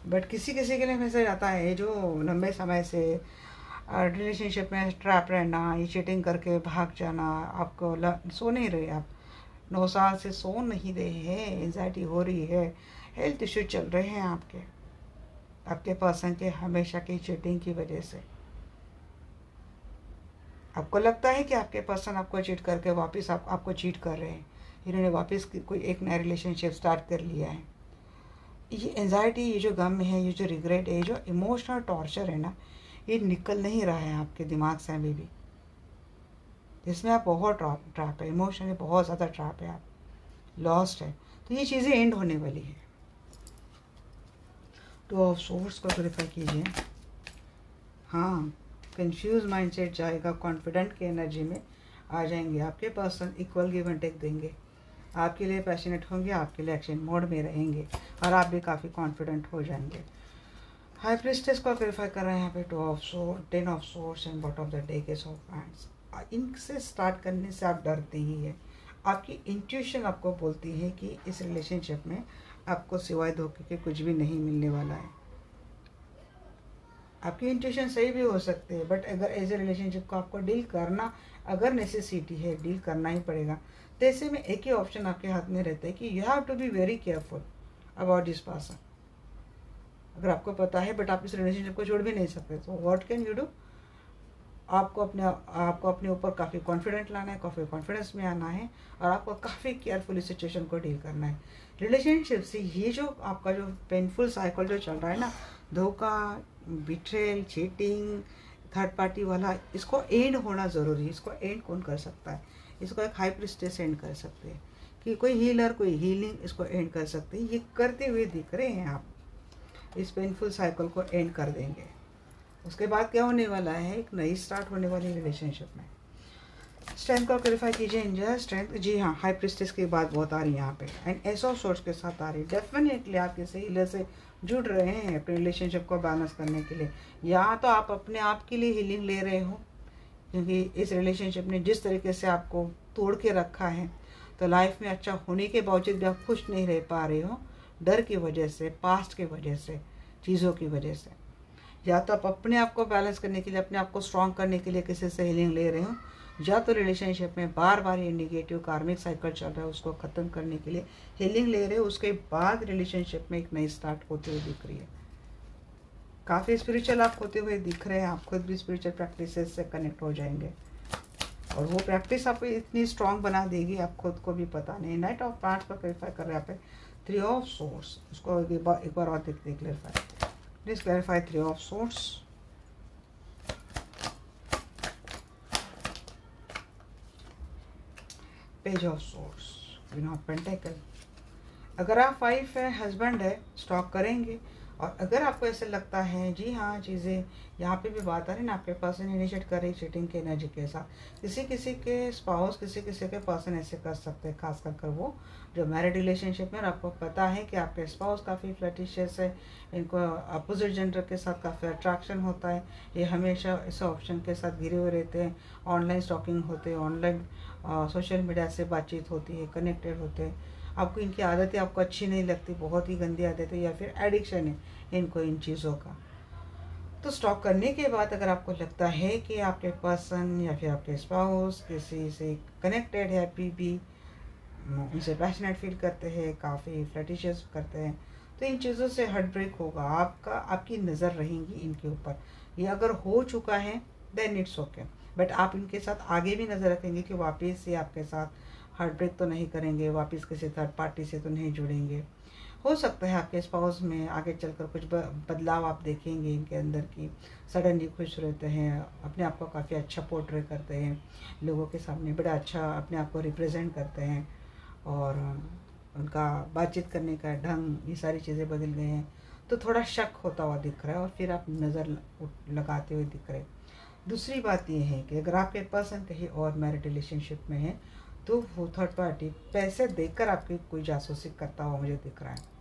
But किसी के लिए मैसेज आता है जो लंबे समय से रिलेशनशिप में ट्रैप रहना, ये चीटिंग करके भाग जाना, आपको सो नहीं रहे, आप 9 साल से सो नहीं रहे हैं, एंजाइटी हो रही है, हेल्थ इश्यू चल रहे हैं आपके पर्सन के हमेशा की चीटिंग की वजह से। आपको लगता है कि आपके पर्सन आपको चीट करके वापस आपको चीट कर रहे हैं, इन्होंने वापस कोई एक नया रिलेशनशिप स्टार्ट कर लिया है। ये एंजाइटी, ये जो गम है, ये जो रिग्रेट है, ये जो इमोशनल टॉर्चर है ना, ये निकल नहीं रहा है आपके दिमाग से अभी भी। इसमें आप बहुत ट्रैप है, इमोशनली बहुत ज़्यादा ट्रैप है, आप लॉस्ट है। तो ये चीज़ें एंड होने वाली है। 2 ऑफ सोर्स को क्लैरिफाई कीजिए। हाँ, कंफ्यूज माइंडसेट जाएगा, कॉन्फिडेंट की एनर्जी में आ जाएंगे। आपके person equal give and take देंगे, आपके लिए पैशनेट होंगे, आपके लिए एक्शन मोड में रहेंगे, और आप भी काफ़ी कॉन्फिडेंट हो जाएंगे। हाई प्रिस्टेस को क्लैरिफाई कर रहे हैं यहाँ पे 2 of source, 10 of source and bottom of the deck S of hands. इनसे स्टार्ट करने से आप डरते ही है। आपकी इंट्यूशन आपको बोलती है कि इस रिलेशनशिप में आपको सिवाय धोखे के कुछ भी नहीं मिलने वाला है। आपकी इंट्यूशन सही भी हो सकती है, बट अगर एज ए रिलेशनशिप को आपको डील करना अगर नेसेसिटी है, डील करना ही पड़ेगा, तो ऐसे में एक ही ऑप्शन आपके हाथ में रहता है कि you have to be very careful about this person. अगर आपको पता है बट आप इस रिलेशनशिप को छोड़ भी नहीं सकते, तो व्हाट कैन यू डू? आपको अपने ऊपर काफ़ी कॉन्फिडेंट लाना है, काफ़ी कॉन्फिडेंस में आना है, और आपको काफ़ी केयरफुली सिचुएशन को डील करना है। रिलेशनशिप से ये जो आपका जो पेनफुल साइकिल जो चल रहा है ना, धोखा, बिट्रेल, चीटिंग, थर्ड पार्टी वाला, इसको एंड होना ज़रूरी है। इसको एंड कौन कर सकता है? इसको एक हाई प्रिस्टेस एंड कर सकते हैं, कि कोई हीलर, कोई हीलिंग इसको एंड कर सकते हैं। ये करते हुए दिख रहे हैं आप, इस पेनफुल साइकिल को एंड कर देंगे। उसके बाद क्या होने वाला है? एक नई स्टार्ट होने वाली रिलेशनशिप में। स्ट्रेंथ को क्लैरिफाई कीजिए। इंजर स्ट्रेंथ, जी हाँ, हाई प्रिस्टेस की बात बहुत आ रही है यहाँ पे, एंड एस ऑफ सोर्स के साथ आ रही है। डेफिनेटली आप किसी हीलर से जुड़ रहे हैं अपने रिलेशनशिप को बैलेंस करने के लिए, या तो आप अपने आप के लिए हीलिंग ले रहे हो, क्योंकि इस रिलेशनशिप ने जिस तरीके से आपको तोड़ के रखा है, तो लाइफ में अच्छा होने के बावजूद भी आप खुश नहीं रह पा रहे हो, डर की वजह से, पास्ट की वजह से, चीज़ों की वजह से। या तो आप अपने आप को बैलेंस करने के लिए, अपने आप को स्ट्रॉन्ग करने के लिए किसी से हीलिंग ले रहे हो, या तो रिलेशनशिप में बार बार ये नेगेटिव कार्मिक साइकिल चल रहा है, उसको ख़त्म करने के लिए हीलिंग ले रहे हो। उसके बाद रिलेशनशिप में एक नई स्टार्ट होते हुए दिख रही है। काफ़ी स्पिरिचुअल आप होते हुए दिख रहे हैं, आप खुद भी स्पिरिचुअल प्रैक्टिसेस से कनेक्ट हो जाएंगे, और वो प्रैक्टिस आपको इतनी स्ट्रॉन्ग बना देगी, आप खुद को भी पता नहीं। नाइट ऑफ पार्ट्स को क्लैरिफाई कर रहे हैं यहाँ पे 3 ऑफ सोर्स, उसको एक बार और देखते हैं clarify. Please clarify 3 of source, page of source, queen of pentacle. अगर आप 5 है, हस्बैंड है, स्टॉक करेंगे। और अगर आपको ऐसे लगता है जी हाँ चीज़ें यहाँ पे भी बात आ रही है ना, आपके पर्सन इनिशिएट कर रही चीटिंग के एनर्जी के साथ, किसी किसी के स्पाउस, किसी किसी के पर्सन ऐसे कर सकते हैं, खास कर वो जो मैरिड रिलेशनशिप में। और आपको पता है कि आपके स्पाउस काफ़ी फ्लर्टिशियस है, इनको अपोजिट जेंडर के साथ काफ़ी अट्रैक्शन होता है, ये हमेशा इस ऑप्शन के साथ घिरे हुए रहते हैं, ऑनलाइन स्टॉकिंग होते हैं, ऑनलाइन सोशल मीडिया से बातचीत होती है, कनेक्टेड होते हैं। आपको इनकी आदतें आपको अच्छी नहीं लगती, बहुत ही गंदी आदतें, या फिर एडिक्शन है इनको इन चीज़ों का। तो स्टॉक करने के बाद अगर आपको लगता है कि आपके पर्सन या फिर आपके स्पाउस किसी से कनेक्टेड है, अभी भी उनसे पैशनेट फील करते हैं, काफ़ी फ्लर्टिशियस करते हैं, तो इन चीज़ों से हार्ट ब्रेक होगा आपका, आपकी नज़र रहेंगी इनके ऊपर। ये अगर हो चुका है देन इट्स ओके, बट आप इनके साथ आगे भी नज़र रखेंगे कि वापस से आपके साथ हार्ट ब्रेक तो नहीं करेंगे, वापस किसी थर्ड पार्टी से तो नहीं जुड़ेंगे। हो सकता है आपके स्पाउस में आगे चलकर कुछ बदलाव आप देखेंगे इनके अंदर की, सडनली खुश रहते हैं, अपने आप को काफ़ी अच्छा पोर्ट्रे करते हैं, लोगों के सामने बड़ा अच्छा अपने आप को रिप्रेजेंट करते हैं, और उनका बातचीत करने का ढंग, ये सारी चीज़ें बदल गए हैं। तो थोड़ा शक होता हुआ दिख रहा है और फिर आप नज़र लगाते हुए दिख रहे हैं। दूसरी बात ये है कि अगर आपके पर्सन कहीं और मैरिड रिलेशनशिप में है तो वो थर्ड पार्टी पैसे देकर आपकी कोई जासूसी करता हुआ मुझे दिख रहा है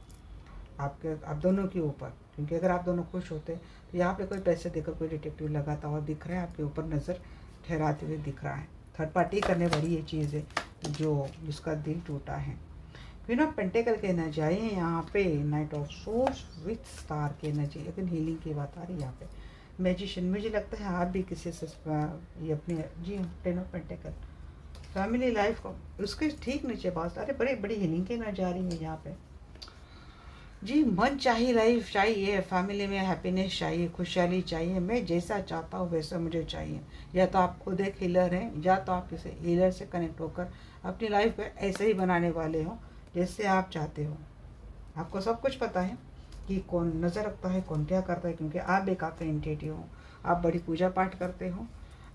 आप दोनों के ऊपर, क्योंकि अगर आप दोनों खुश होते तो यहाँ पे कोई पैसे देकर कोई डिटेक्टिव लगाता हुआ दिख रहा है, आपके ऊपर नज़र ठहराते हुए दिख रहा है। थर्ड पार्टी करने वाली ये चीज़ है जो जिसका दिल टूटा है। क्वीन ऑफ पेंटिकल के एनर्जी आई है यहाँ पे, night of source with star की एनर्जी, लेकिन हीलिंग की बात आ रही है यहाँ पे। मैजिशियन, मुझे लगता है आप भी किसी से ये अपने जी 10 ऑफ पेंटिकल फैमिली लाइफ को उसके ठीक नीचे बात, अरे बड़ी बड़ी हीलिंग की एनर्जी आ रही है यहाँ पे जी। मन चाहिए, लाइफ चाहिए, फैमिली में हैप्पीनेस चाहिए, खुशहाली चाहिए, मैं जैसा चाहता हूँ वैसा मुझे चाहिए। या तो आप खुद एक हीलर हैं, या तो आप किसी हीलर से कनेक्ट होकर अपनी लाइफ को ऐसे ही बनाने वाले हो जैसे आप चाहते हो। आपको सब कुछ पता है कि कौन नज़र रखता है, कौन क्या करता है, क्योंकि आप भी काफ़ी इंट्यूटिव हो, आप बड़ी पूजा पाठ करते हो,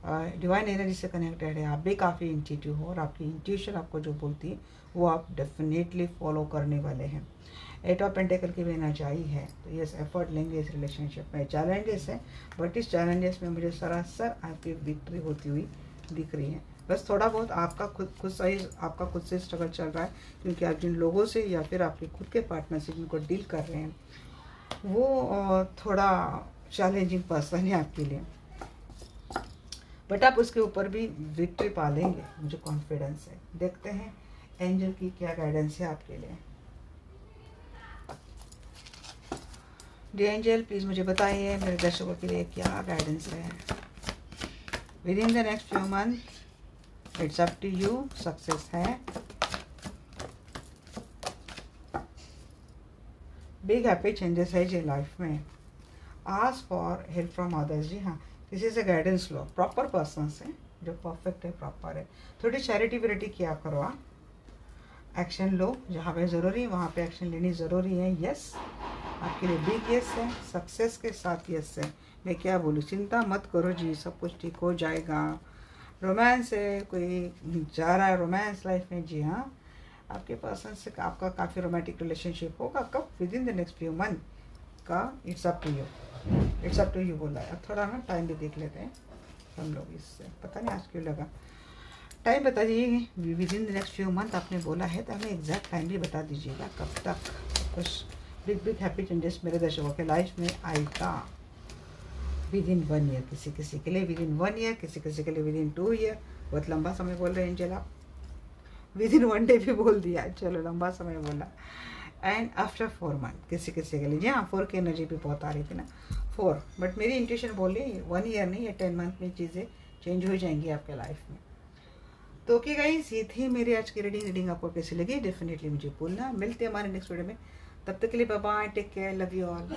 डिवाइन एनर्जी से कनेक्टेड है, आप भी काफ़ी इंट्यूटिव हो, और आपकी इंट्यूशन आपको जो बोलती है वो आप डेफिनेटली फॉलो करने वाले हैं। 8 ऑफ पेंटिकल की भी एनर्जी आई है, तो ये एफर्ट लेंगे इस रिलेशनशिप में। चैलेंजेस हैं, बट इस चैलेंजेस में मुझे सरासर आपकी विक्ट्री होती हुई दिख रही है। बस थोड़ा बहुत आपका आपका खुद से स्ट्रगल चल रहा है, क्योंकि आप जिन लोगों से या फिर आपके खुद के पार्टनर से जिनको डील कर रहे हैं वो थोड़ा चैलेंजिंग पर्सन है आपके लिए, बट आप उसके ऊपर भी विक्ट्री पा लेंगे, मुझे कॉन्फिडेंस है। देखते हैं एंजल की क्या गाइडेंस है आपके लिए। डी एंजल प्लीज़ मुझे बताइए मेरे दर्शकों के लिए क्या गाइडेंस है। Within the next few month it's up to you, success है, बिग हैप्पी चेंजेस है जी लाइफ में। Ask for help from others, जी हाँ, किसी से गाइडेंस लो, प्रॉपर पर्सन से जो परफेक्ट है, प्रॉपर है। थोड़ी चैरिटी वेरिटी किया करो, आप एक्शन लो, जहाँ पे ज़रूरी है वहाँ पे एक्शन लेनी ज़रूरी है। यस आपके लिए बिग यस है, सक्सेस के साथ यस है। मैं क्या बोलूँ, चिंता मत करो जी, सब कुछ ठीक हो जाएगा। रोमांस है, कोई जा रहा है रोमांस लाइफ में, जी हाँ, आपके पर्सन से आपका काफ़ी रोमांटिक रिलेशनशिप होगा। कब? Within the next few month का। It's up to you, it's up to you बोला है। अब थोड़ा ना टाइम भी देख लेते हैं हम लोग, इससे पता नहीं आज क्यों लगा। टाइम बता दीजिए, with in the next few month आपने बोला है, तो हमें एग्जैक्ट टाइम भी बता दीजिएगा कब तक कुछ बिग हैप्पी चेंजेस मेरे दर्शकों के लाइफ में आएगा। विद इन 1 ईयर, किसी किसी के लिए विद इन 1 ईयर, किसी किसी के लिए विद इन 2 ईयर। बहुत लंबा समय बोल रहे हैं एंजल आप, विद इन 1 डे भी बोल दिया, चलो लंबा समय बोला। एंड आफ्टर 4 मंथ किसी किसी के लिए, जी हाँ 4 की एनर्जी भी बहुत आ रही थी ना, 4, बट मेरी इंट्यूशन बोल रही 1 ईयर नहीं है, 10 मंथ में चीज़ें चेंज हो जाएंगी आपके लाइफ में। तो ओके गाइस, ये थी मेरी आज की रीडिंग आपको कैसी लगी डेफिनेटली मुझे बोलना। मिलते हैं हमारे नेक्स्ट वीडियो में, तब तक के लिए bye bye, take care, love you all.